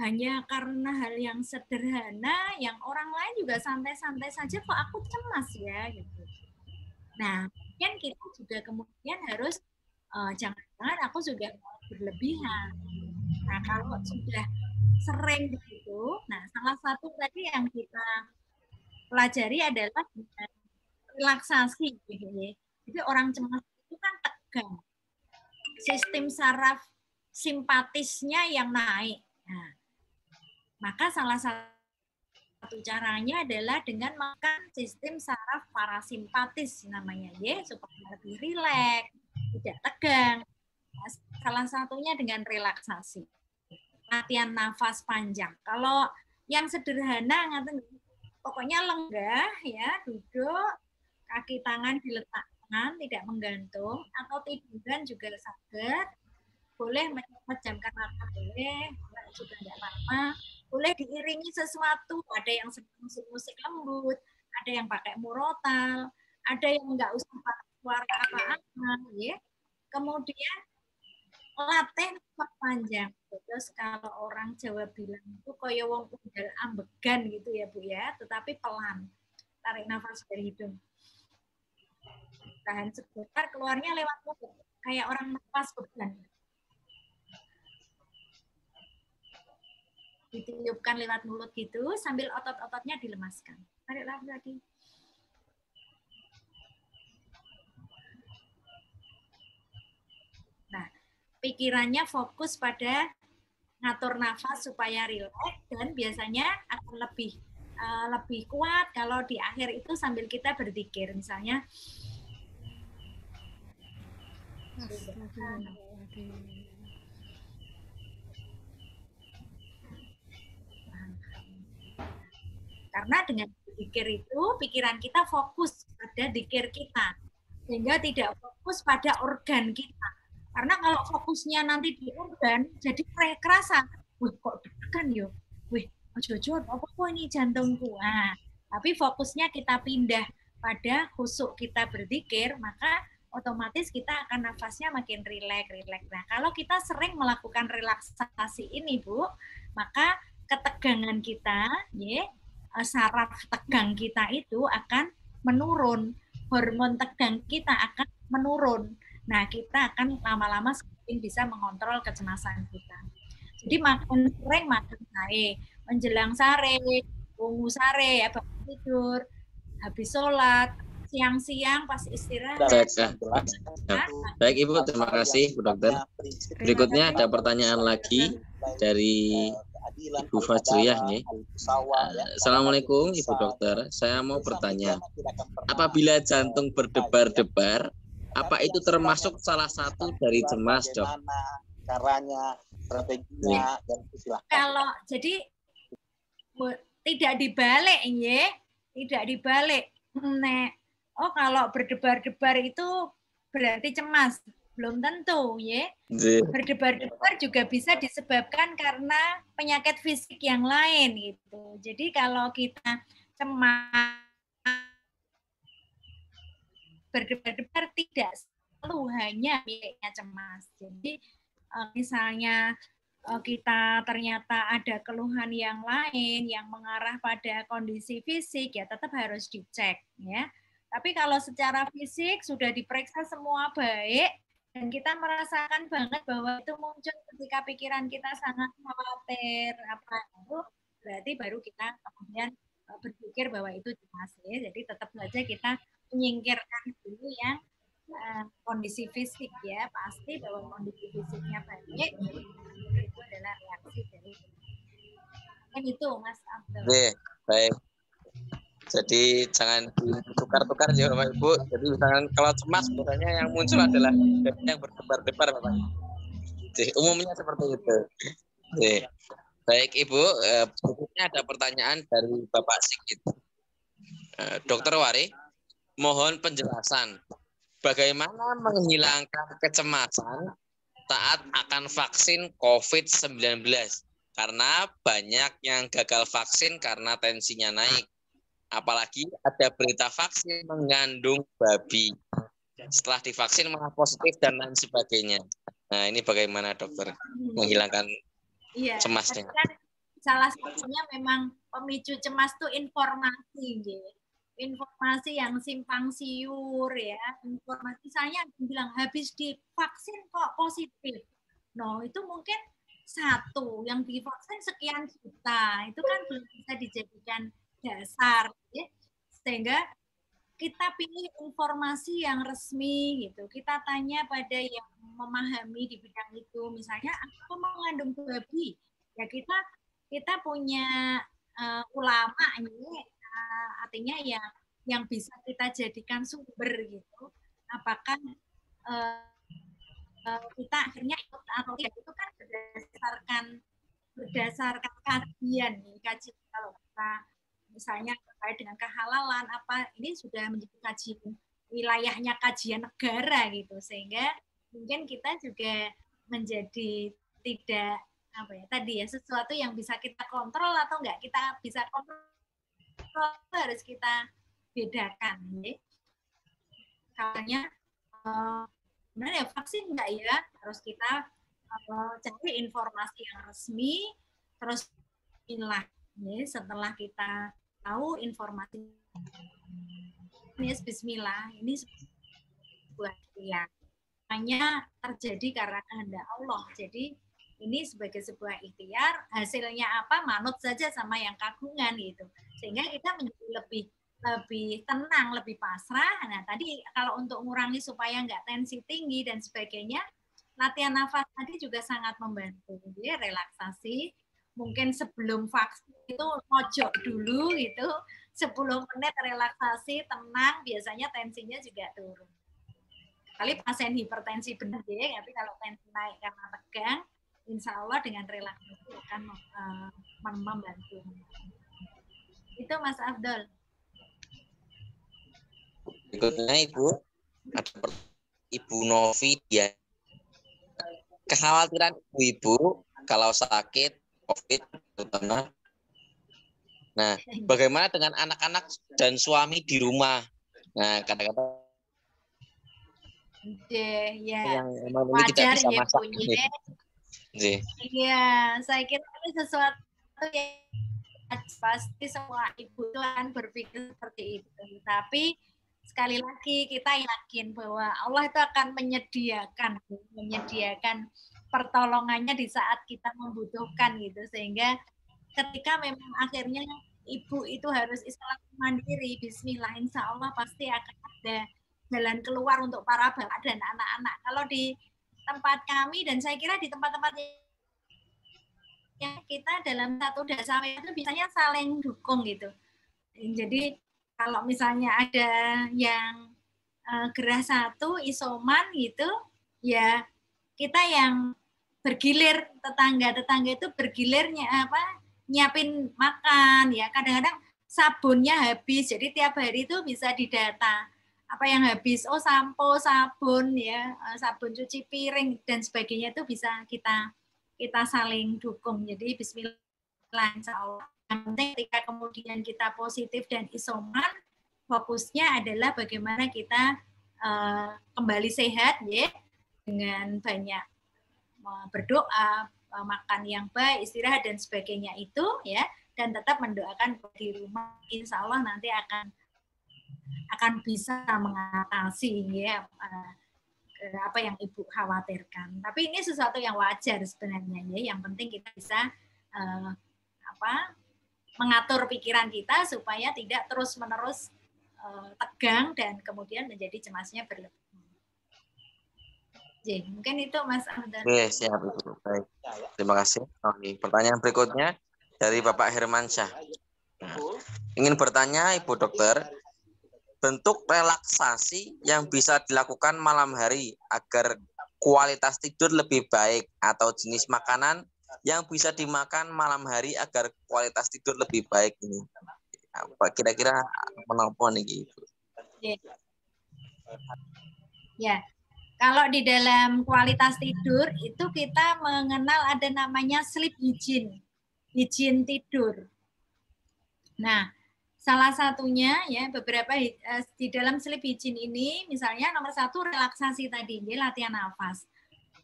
hanya karena hal yang sederhana yang orang lain juga santai-santai saja kok aku cemas ya gitu. Nah, mungkin kita juga kemudian harus jangan-jangan aku juga berlebihan. Nah, kalau sudah sering begitu, nah salah satu tadi yang kita pelajari adalah dengan relaksasi gitu ya. Jadi orang cemas itu kan tegang. Sistem saraf simpatisnya yang naik. Nah, maka salah satu caranya adalah dengan makan sistem saraf parasimpatis namanya ya, supaya lebih rileks, tidak tegang. Nah, salah satunya dengan relaksasi. Latihan nafas panjang. Kalau yang sederhana pokoknya lenggah ya, duduk, kaki tangan diletakkan, tidak menggantung, atau tiduran juga saged, boleh menjamkan mata, boleh, juga tidak apa-apa, boleh diiringi sesuatu, ada yang musik lembut, ada yang pakai murotal, ada yang nggak usah pakai suara apa-apa, ya. Kemudian latih nafas panjang. Terus kalau orang Jawa bilang itu koyo wong undal ambegan gitu ya Bu ya, tetapi pelan. Tarik nafas dari hidung. Tahan sebentar, keluarnya lewat mulut. Kayak orang nafas beban. Ditiupkan lewat mulut gitu, sambil otot-ototnya dilemaskan. Tarik lagi. Nah, pikirannya fokus pada ngatur nafas supaya rileks dan biasanya akan lebih kuat kalau di akhir itu sambil kita berzikir, misalnya karena dengan berzikir itu pikiran kita fokus pada zikir kita sehingga tidak fokus pada organ kita. Karena kalau fokusnya nanti di organ, jadi kerasa, wih kok deg-degan yo, wih ojo-ojo apa ini jantungku. Nah, tapi fokusnya kita pindah pada khusuk kita berzikir, maka otomatis kita akan nafasnya makin rileks. Nah, kalau kita sering melakukan relaksasi ini, Bu, maka ketegangan kita, saraf tegang kita itu akan menurun, hormon tegang kita akan menurun. Nah, kita akan lama-lama semakin bisa mengontrol kecemasan kita. Jadi makin sering makan sare, menjelang sare, wungu sare, ya, tidur, habis sholat, siang-siang pas istirahat. Baik Ibu, terima kasih Bu Dokter. Berikutnya ada pertanyaan lagi dari Ibu Fajriyah nih. Assalamualaikum Ibu Dokter, saya mau bertanya, apabila jantung berdebar-debar, apa itu termasuk salah satu dari cemas, Dok? Caranya, strateginya, dan silakan. Kalau jadi tidak dibalik, ya, tidak dibalik. Kalau berdebar-debar itu berarti cemas. Belum tentu, ya. Berdebar-debar juga bisa disebabkan karena penyakit fisik yang lain gitu. Jadi kalau kita cemas, berdebar-debar tidak selalu hanya miliknya cemas. Jadi misalnya kita ternyata ada keluhan yang lain yang mengarah pada kondisi fisik, ya tetap harus dicek, ya. Tapi kalau secara fisik sudah diperiksa semua baik, dan kita merasakan banget bahwa itu muncul ketika pikiran kita sangat khawatir, itu berarti baru kita kemudian berpikir bahwa itu cemas, ya. Jadi tetap saja kita menyingkirkan dulu yang kondisi fisik ya, pasti bahwa kondisi fisiknya baik, itu adalah reaksi dari kan itu Mas Abdul. Oke, baik. Jadi jangan ditukar-tukar ya Bapak Ibu. Jadi misalkan kalau cemas biasanya yang muncul adalah yang berdebar-debar Bapak. Jadi umumnya seperti itu. Oke. Baik Ibu, berikutnya ada pertanyaan dari Bapak Sigit. Dokter Wari, mohon penjelasan bagaimana menghilangkan kecemasan saat akan vaksin COVID-19 karena banyak yang gagal vaksin karena tensinya naik. Apalagi ada berita vaksin mengandung babi. Setelah divaksin malah positif dan lain sebagainya. Nah, ini bagaimana dokter menghilangkan cemasnya? Kan salah satunya memang pemicu cemas itu informasi, informasi yang simpang siur ya. Informasi saya bilang habis divaksin kok positif. No, itu mungkin satu yang divaksin sekian juta, itu kan belum bisa dijadikan dasar, ya. Sehingga kita pilih informasi yang resmi gitu. Kita tanya pada yang memahami di bidang itu. Misalnya apa mengandung babi? Ya kita punya ulama ini artinya yang bisa kita jadikan sumber gitu. Apakah kita akhirnya ikut atau tidak, itu kan berdasarkan kajian nih, kajian kalau kita misalnya terkait dengan kehalalan apa ini sudah menjadi kajian wilayahnya kajian negara gitu, sehingga mungkin kita juga menjadi tidak apa ya tadi ya sesuatu yang bisa kita kontrol atau enggak kita bisa kontrol harus kita bedakan ya. Kalanya benar ya vaksin enggak ya, harus kita cari informasi yang resmi, terus inilah ya, setelah kita tahu informasi ini bismillah, ini sebuah ikhtiar. Hanya terjadi karena kehendak Allah. Jadi ini sebagai sebuah ikhtiar, hasilnya apa manut saja sama yang kagungan gitu. Sehingga kita menjadi lebih tenang, lebih pasrah. Nah, tadi kalau untuk mengurangi supaya nggak tensi tinggi dan sebagainya, latihan nafas tadi juga sangat membantu. Jadi relaksasi, mungkin sebelum vaksin itu mojok dulu gitu, 10 menit relaksasi, tenang, biasanya tensinya juga turun. Kali pasien hipertensi benar ya, tapi kalau tensi naik karena tegang, insya Allah dengan relaksasi akan membantu. Itu Mas Abdul. Berikutnya Ibu, ada Ibu Novi dia. Kekhawatiran ibu kalau sakit COVID terutama. Nah, bagaimana dengan anak-anak dan suami di rumah? Nah, kadang-kadang ya, yang wajar ya punya. Iya, saya kira ini sesuatu yang pasti semua ibu akan berpikir seperti itu. Tapi sekali lagi kita yakin bahwa Allah itu akan menyediakan pertolongannya di saat kita membutuhkan gitu, sehingga ketika memang akhirnya ibu itu harus isolasi mandiri, bismillah, insya Allah pasti akan ada jalan keluar untuk para bapak dan anak-anak. Kalau di tempat kami dan saya kira di tempat-tempat yang kita dalam satu desa itu biasanya saling dukung gitu. Jadi kalau misalnya ada yang gerah satu isoman gitu, ya kita yang bergilir, tetangga itu bergilirnya nyiapin makan ya. Kadang-kadang sabunnya habis, jadi tiap hari itu bisa didata apa yang habis. Oh, sampo, sabun ya, sabun cuci piring dan sebagainya itu bisa kita saling dukung. Jadi bismillah, insya Allah. Yang penting ketika kemudian kita positif dan isoman, fokusnya adalah bagaimana kita kembali sehat ya, dengan banyak berdoa, makan yang baik, istirahat dan sebagainya itu ya, dan tetap mendoakan di rumah, insya Allah nanti akan bisa mengatasi ya apa yang ibu khawatirkan. Tapi ini sesuatu yang wajar sebenarnya ya. Yang penting kita bisa mengatur pikiran kita supaya tidak terus-menerus tegang dan kemudian menjadi cemasnya berlebih. Mungkin itu Mas Ahdan. Oke, siap Ibu. Baik. Terima kasih. Oke, pertanyaan berikutnya dari Bapak Hermansyah. Nah, ingin bertanya Ibu Dokter, bentuk relaksasi yang bisa dilakukan malam hari agar kualitas tidur lebih baik atau jenis makanan yang bisa dimakan malam hari agar kualitas tidur lebih baik ini. Apa kira-kira menapa niki Ibu? Ya. Kalau di dalam kualitas tidur itu kita mengenal ada namanya sleep hygiene, hygiene tidur. Nah, salah satunya ya beberapa di dalam sleep hygiene ini misalnya nomor 1 relaksasi tadi, ya, latihan nafas.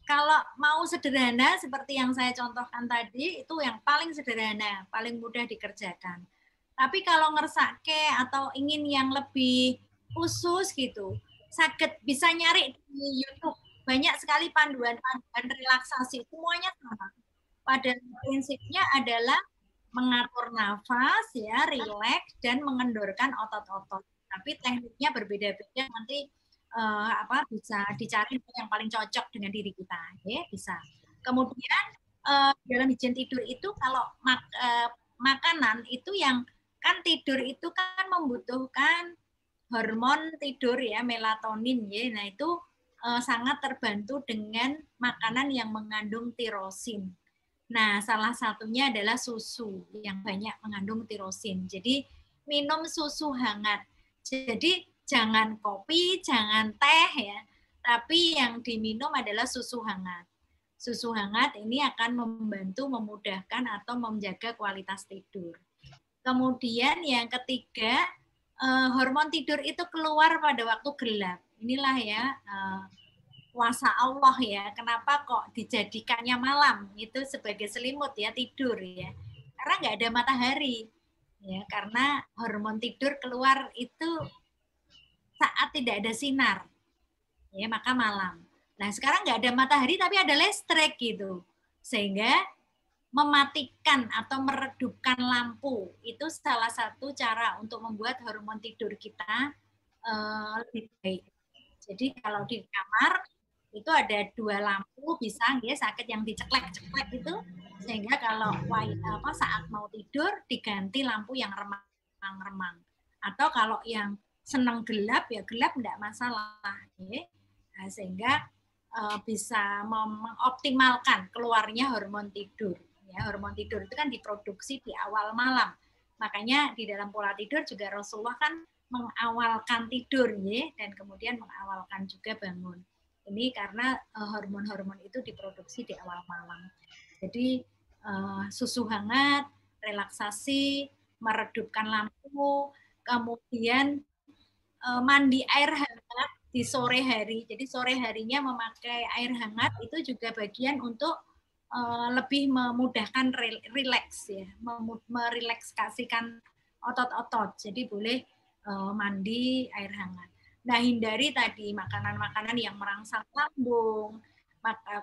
Kalau mau sederhana seperti yang saya contohkan tadi itu yang paling sederhana, paling mudah dikerjakan. Tapi kalau ngersake atau ingin yang lebih khusus gitu, sakit bisa nyari di YouTube, banyak sekali panduan-panduan relaksasi, semuanya sama. Pada prinsipnya adalah mengatur nafas, ya, rileks dan mengendorkan otot-otot. Tapi tekniknya berbeda-beda, nanti bisa dicari yang paling cocok dengan diri kita, ya, bisa. Kemudian dalam hygiene tidur itu kalau makanan itu yang kan tidur itu kan membutuhkan hormon tidur ya, melatonin ya. Nah, itu sangat terbantu dengan makanan yang mengandung tirosin. Nah, salah satunya adalah susu yang banyak mengandung tirosin. Jadi, minum susu hangat. Jadi, jangan kopi, jangan teh ya, tapi yang diminum adalah susu hangat. Susu hangat ini akan membantu memudahkan atau menjaga kualitas tidur. Kemudian yang ketiga, hormon tidur itu keluar pada waktu gelap. Inilah ya kuasa Allah ya. Kenapa kok dijadikannya malam itu sebagai selimut ya, tidur ya. Karena nggak ada matahari. Ya, karena hormon tidur keluar itu saat tidak ada sinar. Ya, maka malam. Nah, sekarang nggak ada matahari tapi ada listrik gitu. Sehingga mematikan atau meredupkan lampu itu salah satu cara untuk membuat hormon tidur kita lebih baik. Jadi kalau di kamar itu ada 2 lampu bisa ya, sakit yang diceklek-ceklek itu, sehingga kalau saat mau tidur diganti lampu yang remang-remang. Atau kalau yang senang gelap ya gelap enggak masalah ya. Nah, sehingga bisa mengoptimalkan keluarnya hormon tidur. Ya, hormon tidur itu kan diproduksi di awal malam. Makanya di dalam pola tidur juga Rasulullah kan mengawalkan tidur ya, dan kemudian mengawalkan juga bangun. Ini karena hormon-hormon itu diproduksi di awal malam. Jadi susu hangat, relaksasi, meredupkan lampu, kemudian mandi air hangat di sore hari. Jadi sore harinya memakai air hangat itu juga bagian untuk lebih memudahkan rileks ya, merelaksasikan otot-otot. Jadi boleh mandi air hangat. Nah, hindari tadi makanan-makanan yang merangsang lambung,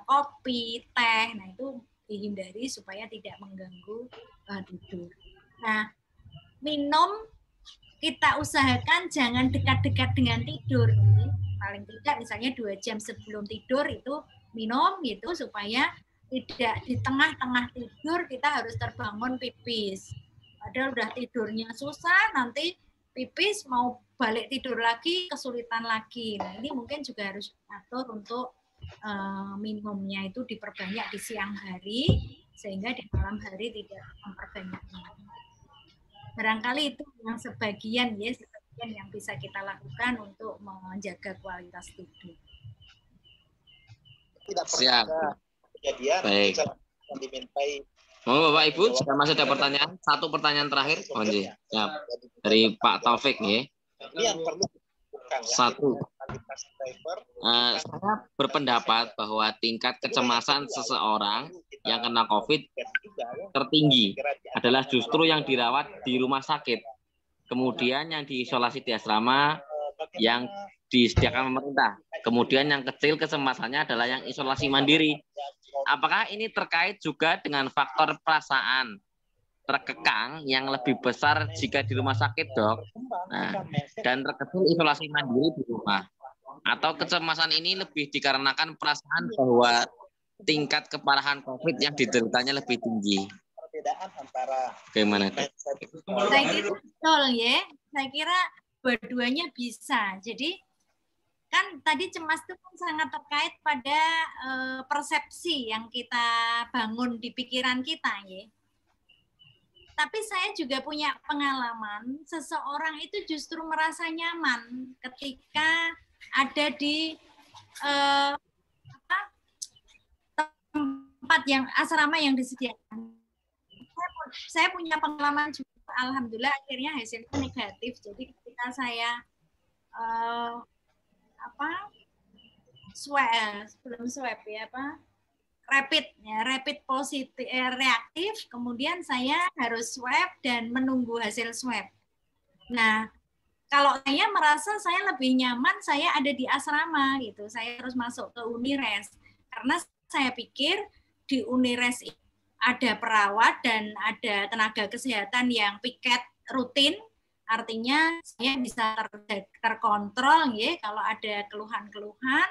kopi, teh. Nah, itu dihindari supaya tidak mengganggu tidur. Nah, minum kita usahakan jangan dekat-dekat dengan tidur. Paling tidak misalnya 2 jam sebelum tidur itu minum gitu supaya tidak di tengah-tengah tidur kita harus terbangun pipis. Padahal udah tidurnya susah, nanti pipis mau balik tidur lagi kesulitan lagi. Nah, ini mungkin juga harus diatur untuk minumnya itu diperbanyak di siang hari sehingga di malam hari tidak memperbanyaknya. Barangkali itu yang sebagian yang bisa kita lakukan untuk menjaga kualitas tidur. Tidak Siap. kejadian baik. Yang dimintai. Oh, Bapak Ibu, sudah masih ada pertanyaan? Satu pertanyaan terakhir, Onji. Siap. Dari Pak Taufik ya. Ini yang perlu dilakukan ya. Satu. Saya berpendapat bahwa tingkat kecemasan seseorang yang kena COVID tertinggi adalah justru yang dirawat di rumah sakit. Kemudian yang diisolasi di asrama yang disediakan pemerintah. Kemudian yang kecil kecemasannya adalah yang isolasi mandiri. Apakah ini terkait juga dengan faktor perasaan terkekang yang lebih besar jika di rumah sakit, Dok? Nah, dan terkecil isolasi mandiri di rumah. Atau kecemasan ini lebih dikarenakan perasaan bahwa tingkat keparahan COVID yang dideritanya lebih tinggi. Perbedaan antara Bagaimana? Saya kira betul ya. Saya kira dua-duanya bisa. Jadi kan tadi cemas itu kan sangat terkait pada persepsi yang kita bangun di pikiran kita ya. Tapi saya juga punya pengalaman, seseorang itu justru merasa nyaman ketika ada di tempat yang asrama yang disediakan. Saya punya pengalaman juga, alhamdulillah akhirnya hasilnya negatif. Jadi ketika saya swab ya rapid positif reaktif, kemudian saya harus swab dan menunggu hasil swab. Nah, kalau saya merasa saya lebih nyaman saya ada di asrama gitu, saya harus masuk ke Unires karena saya pikir di Unires ada perawat dan ada tenaga kesehatan yang piket rutin, artinya saya bisa terkontrol ya kalau ada keluhan-keluhan.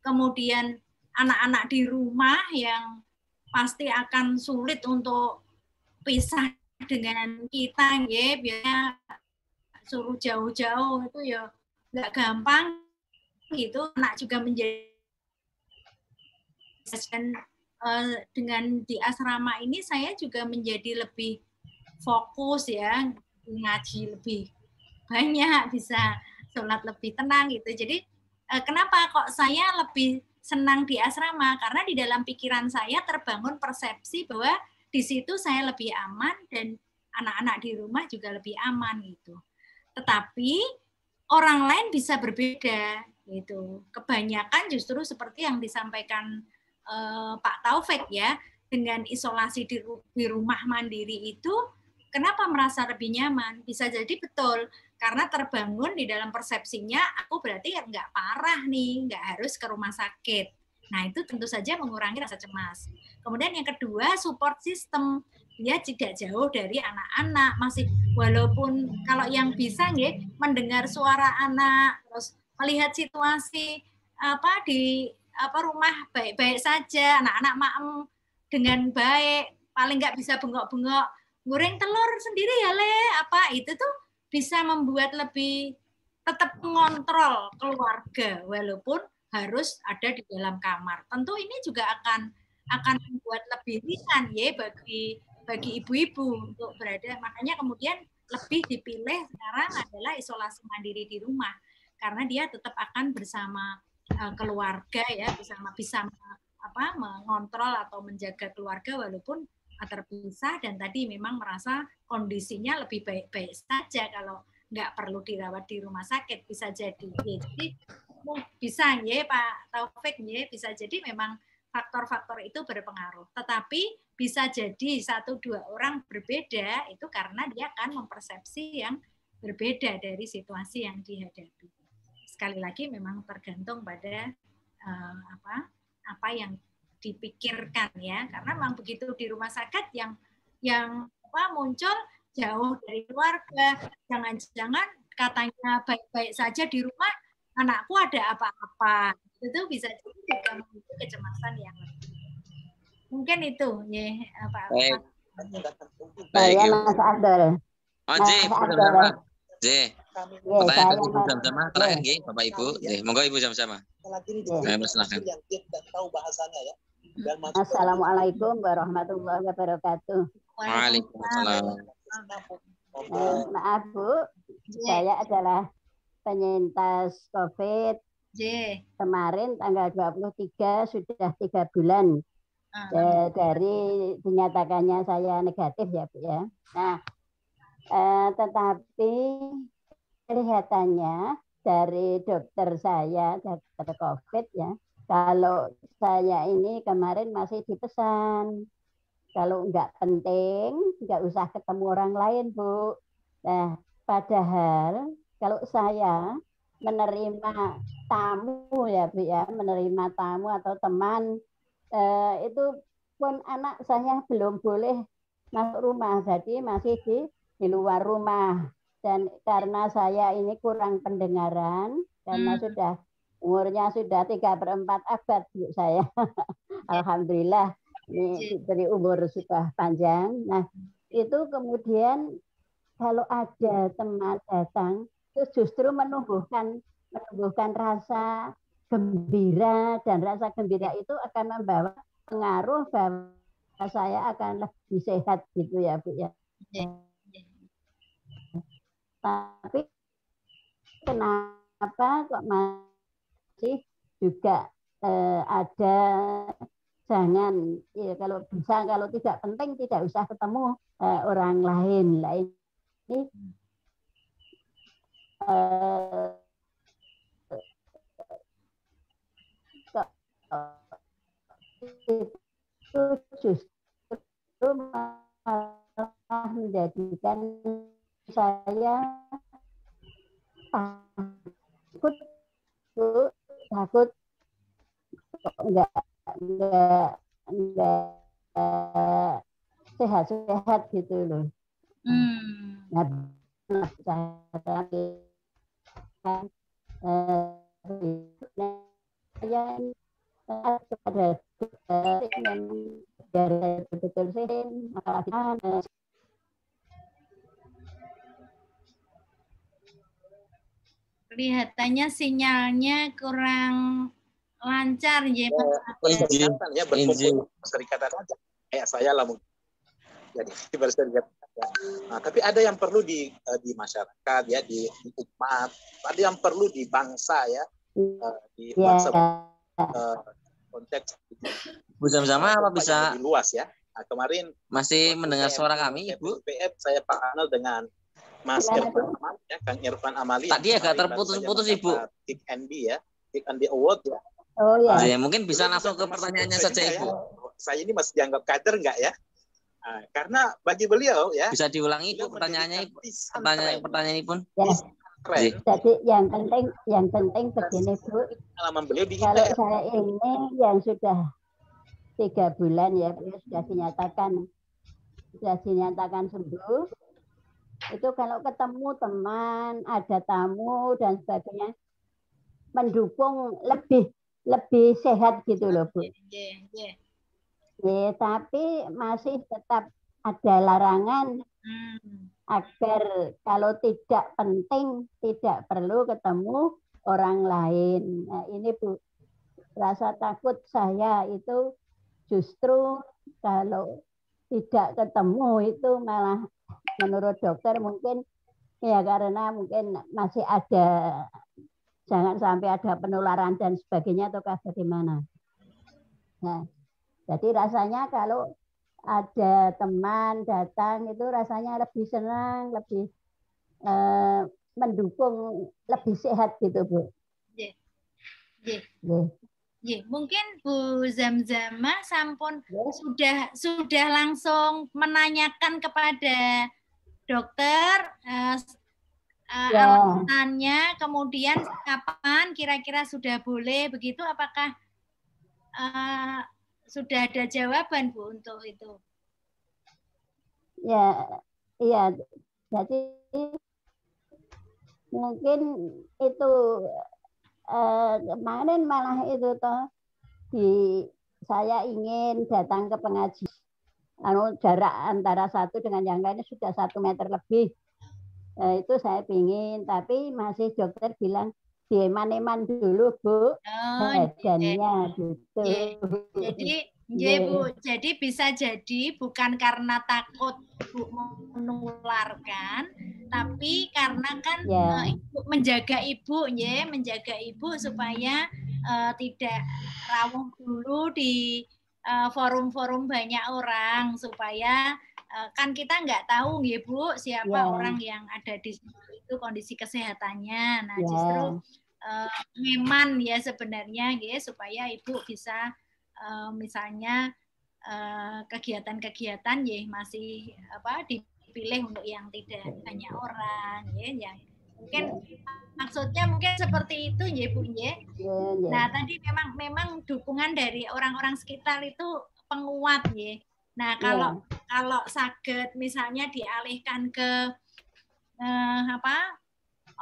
Kemudian anak-anak di rumah yang pasti akan sulit untuk pisah dengan kita ya, biasanya suruh jauh-jauh itu ya nggak gampang gitu. Anak juga menjadi dan dengan di asrama ini saya juga menjadi lebih fokus ya, ngaji lebih banyak, bisa sholat lebih tenang gitu. Jadi kenapa kok saya lebih senang di asrama? Karena di dalam pikiran saya terbangun persepsi bahwa di situ saya lebih aman dan anak-anak di rumah juga lebih aman gitu. Tetapi orang lain bisa berbeda gitu. Kebanyakan justru seperti yang disampaikan Pak Taufik ya, dengan isolasi di rumah mandiri itu kenapa merasa lebih nyaman? Bisa jadi betul karena terbangun di dalam persepsinya aku berarti nggak parah nih, nggak harus ke rumah sakit. Nah itu tentu saja mengurangi rasa cemas. Kemudian yang kedua, support system. Dia tidak jauh dari anak-anak, masih walaupun kalau yang bisa mendengar suara anak, terus melihat situasi di rumah baik-baik saja, anak-anak maem dengan baik, paling nggak bisa bengok-bengok, goreng telur sendiri ya Le, itu tuh bisa membuat lebih tetap mengontrol keluarga walaupun harus ada di dalam kamar. Tentu ini juga akan membuat lebih ringan ya bagi ibu-ibu untuk berada. Makanya kemudian lebih dipilih sekarang adalah isolasi mandiri di rumah karena dia tetap akan bersama keluarga ya, bisa mengontrol atau menjaga keluarga walaupun terpisah dan tadi memang merasa kondisinya lebih baik-baik saja kalau nggak perlu dirawat di rumah sakit, bisa jadi. Jadi bisa ya Pak Taufik ya, bisa jadi memang faktor-faktor itu berpengaruh. Tetapi bisa jadi 1-2 orang berbeda itu karena dia akan mempersepsi yang berbeda dari situasi yang dihadapi. Sekali lagi memang tergantung pada apa yang dipikirkan ya, karena memang begitu di rumah sakit yang muncul jauh dari keluarga, jangan-jangan katanya baik-baik saja di rumah, anakku ada apa-apa, itu bisa juga memicu kecemasan yang lebih. Mungkin itu ya Pak. Saya Mas Abdul. Pertanyaan dari Ibu Zam-Zama terakhir nggih, Bapak Ibu. Monggo Ibu Zam-Zama. Silakan. Yang dia tidak tahu bahasanya ya. Assalamualaikum warahmatullahi wabarakatuh. Waalaikumsalam. Maaf Bu, saya adalah penyintas COVID. Kemarin tanggal 23 sudah 3 bulan dari dinyatakannya saya negatif ya Bu ya. Nah, tetapi kelihatannya dari dokter saya, dokter COVID ya, kalau saya ini kemarin masih dipesan kalau nggak penting nggak usah ketemu orang lain Bu. Nah, padahal kalau saya menerima tamu ya Bu ya, menerima tamu atau teman itu pun anak saya belum boleh masuk rumah, jadi masih di luar rumah. Dan karena saya ini kurang pendengaran, karena sudah Umurnya sudah 3/4 abad Bu saya. Alhamdulillah ini dari umur sudah panjang. Nah, itu kemudian kalau ada teman datang itu justru menumbuhkan rasa gembira, dan rasa gembira itu akan membawa pengaruh bahwa saya akan lebih sehat gitu ya Bu ya. Tapi kenapa kok masih juga ada jangan ya, kalau bisa, kalau tidak penting tidak usah ketemu orang lain. Lah ini itu justru malah menjadikan saya takut enggak sehat-sehat gitu loh. Nah, saya kepada yang betul-betul sehat, kelihatannya sinyalnya kurang lancar ya Mas. Perserikatan ya, berkumpul perserikatan saja. Kayak saya lah mungkin. Jadi perserikatan. Nah, tapi ada yang perlu di masyarakat ya, di umat, ada yang perlu di bangsa ya, di bangsa konteks bersama-sama apa bisa lebih luas ya. Nah, kemarin masih mendengar suara kami Ibu? PM saya panel dengan Mas Irfan Amali ya, Kang Irfan Amali. Tadi agak terputus-putus Ibu. Kick and B ya, Kick and B Award ya. Oh ya. Mungkin bisa langsung ke pertanyaannya saja Ibu. Ya. Saya ini masih dianggap kader enggak ya? Nah, karena bagi beliau ya. Bisa diulangi Ibu pertanyaannya Ibu. Pertanyaan Ibu. Ya. Jadi yang penting begini Bu. Kalau saya ini yang sudah 3 bulan ya sudah dinyatakan sembuh. Itu kalau ketemu teman, ada tamu dan sebagainya, mendukung lebih sehat gitu loh Bu. Ya, tapi masih tetap ada larangan agar kalau tidak penting tidak perlu ketemu orang lain. Nah, ini Bu, rasa takut saya itu justru kalau tidak ketemu itu malah menurut dokter mungkin ya karena mungkin masih ada, jangan sampai ada penularan dan sebagainya ataukah bagaimana. Nah, jadi rasanya kalau ada teman datang itu rasanya lebih senang, lebih mendukung, lebih sehat gitu Bu. Mungkin Bu Zamzamah sampun sudah langsung menanyakan kepada dokter alasannya, kemudian kapan kira-kira sudah boleh begitu, apakah sudah ada jawaban Bu untuk itu? Ya, iya. Jadi mungkin itu kemarin malah itu toh saya ingin datang ke pengajian. Jarak antara satu dengan yang lainnya sudah 1 meter lebih. Itu saya pingin, tapi masih dokter bilang dieman-eman dulu Bu, badannya gitu. Jadi Bu, jadi bisa jadi bukan karena takut Bu menularkan, tapi karena kan Ibu menjaga Ibu supaya tidak rawuh dulu di forum-forum banyak orang, supaya kan kita nggak tahu ya Bu siapa orang yang ada di situ itu kondisi kesehatannya. Nah justru ngeman ya sebenarnya ya, supaya Ibu bisa misalnya kegiatan-kegiatan ya masih dipilih untuk yang tidak banyak orang ya, yang mungkin maksudnya mungkin seperti itu ya Bu ya. Nah tadi memang dukungan dari orang-orang sekitar itu penguat ya. Nah kalau sakit misalnya dialihkan ke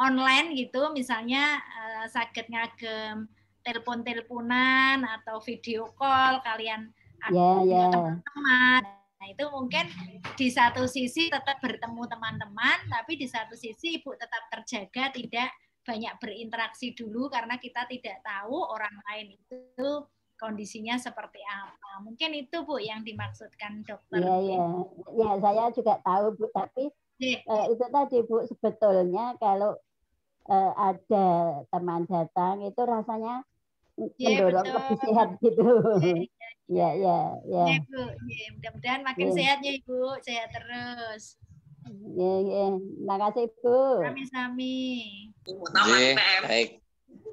online gitu, misalnya saged ngagem telepon-teleponan atau video call kalian teman-teman. Nah, itu mungkin di satu sisi tetap bertemu teman-teman, tapi di satu sisi Ibu tetap terjaga, tidak banyak berinteraksi dulu karena kita tidak tahu orang lain itu kondisinya seperti apa. Mungkin itu Bu yang dimaksudkan dokter. Ya, saya juga tahu Bu, tapi itu tadi Bu, sebetulnya kalau ada teman datang itu rasanya mendorong lebih sehat gitu. Ya. Bu, mudah-mudahan makin sehat ya Ibu, sehat terus. Terima kasih Bu. Sami-sami.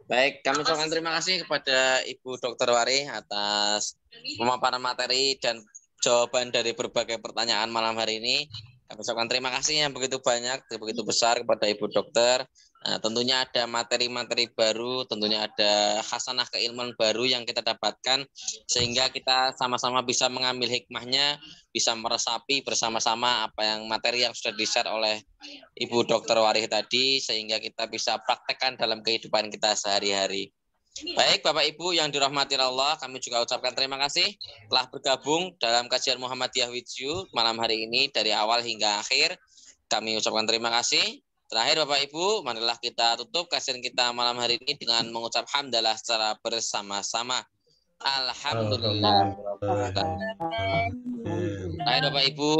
Baik, kami ucapkan terima kasih kepada Ibu Dr. Wari atas pemaparan materi dan jawaban dari berbagai pertanyaan malam hari ini. Kami ucapkan terima kasih yang begitu banyak, begitu besar kepada Ibu Dokter. Nah, tentunya ada materi-materi baru, tentunya ada khasanah keilmuan baru yang kita dapatkan, sehingga kita sama-sama bisa mengambil hikmahnya, bisa meresapi bersama-sama apa yang materi yang sudah di-share oleh Ibu Dr. Warih tadi, sehingga kita bisa praktekkan dalam kehidupan kita sehari-hari. Baik, Bapak Ibu yang dirahmati Allah, kami juga ucapkan terima kasih telah bergabung dalam kajian Muhammadiyah with You malam hari ini dari awal hingga akhir. Kami ucapkan terima kasih. Terakhir Bapak Ibu, marilah kita tutup kajian kita malam hari ini dengan mengucap hamdalah secara bersama-sama. Alhamdulillah. Baik Bapak Ibu,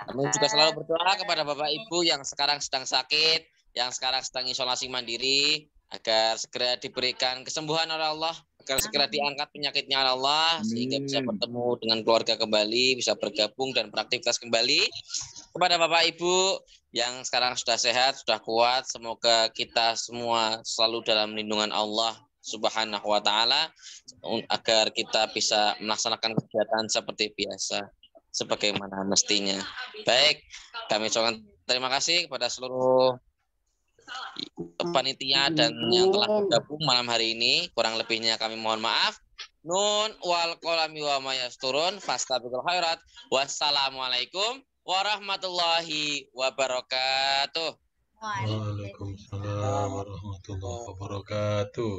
kami juga selalu berdoa kepada Bapak Ibu yang sekarang sedang sakit, yang sekarang sedang isolasi mandiri, agar segera diberikan kesembuhan oleh Allah, agar segera diangkat penyakitnya oleh Allah, sehingga bisa bertemu dengan keluarga kembali, bisa bergabung dan beraktivitas kembali. Kepada Bapak Ibu yang sekarang sudah sehat, sudah kuat, semoga kita semua selalu dalam lindungan Allah Subhanahu wa Ta'ala, agar kita bisa melaksanakan kegiatan seperti biasa, sebagaimana mestinya. Baik, kami ucapkan terima kasih kepada seluruh panitia dan yang telah bergabung malam hari ini. Kurang lebihnya kami mohon maaf. Nun wal qalami wa ma yasturun fastabiqul khairat. Wassalamualaikum warahmatullahi wabarakatuh. Waalaikumsalam warahmatullahi wabarakatuh.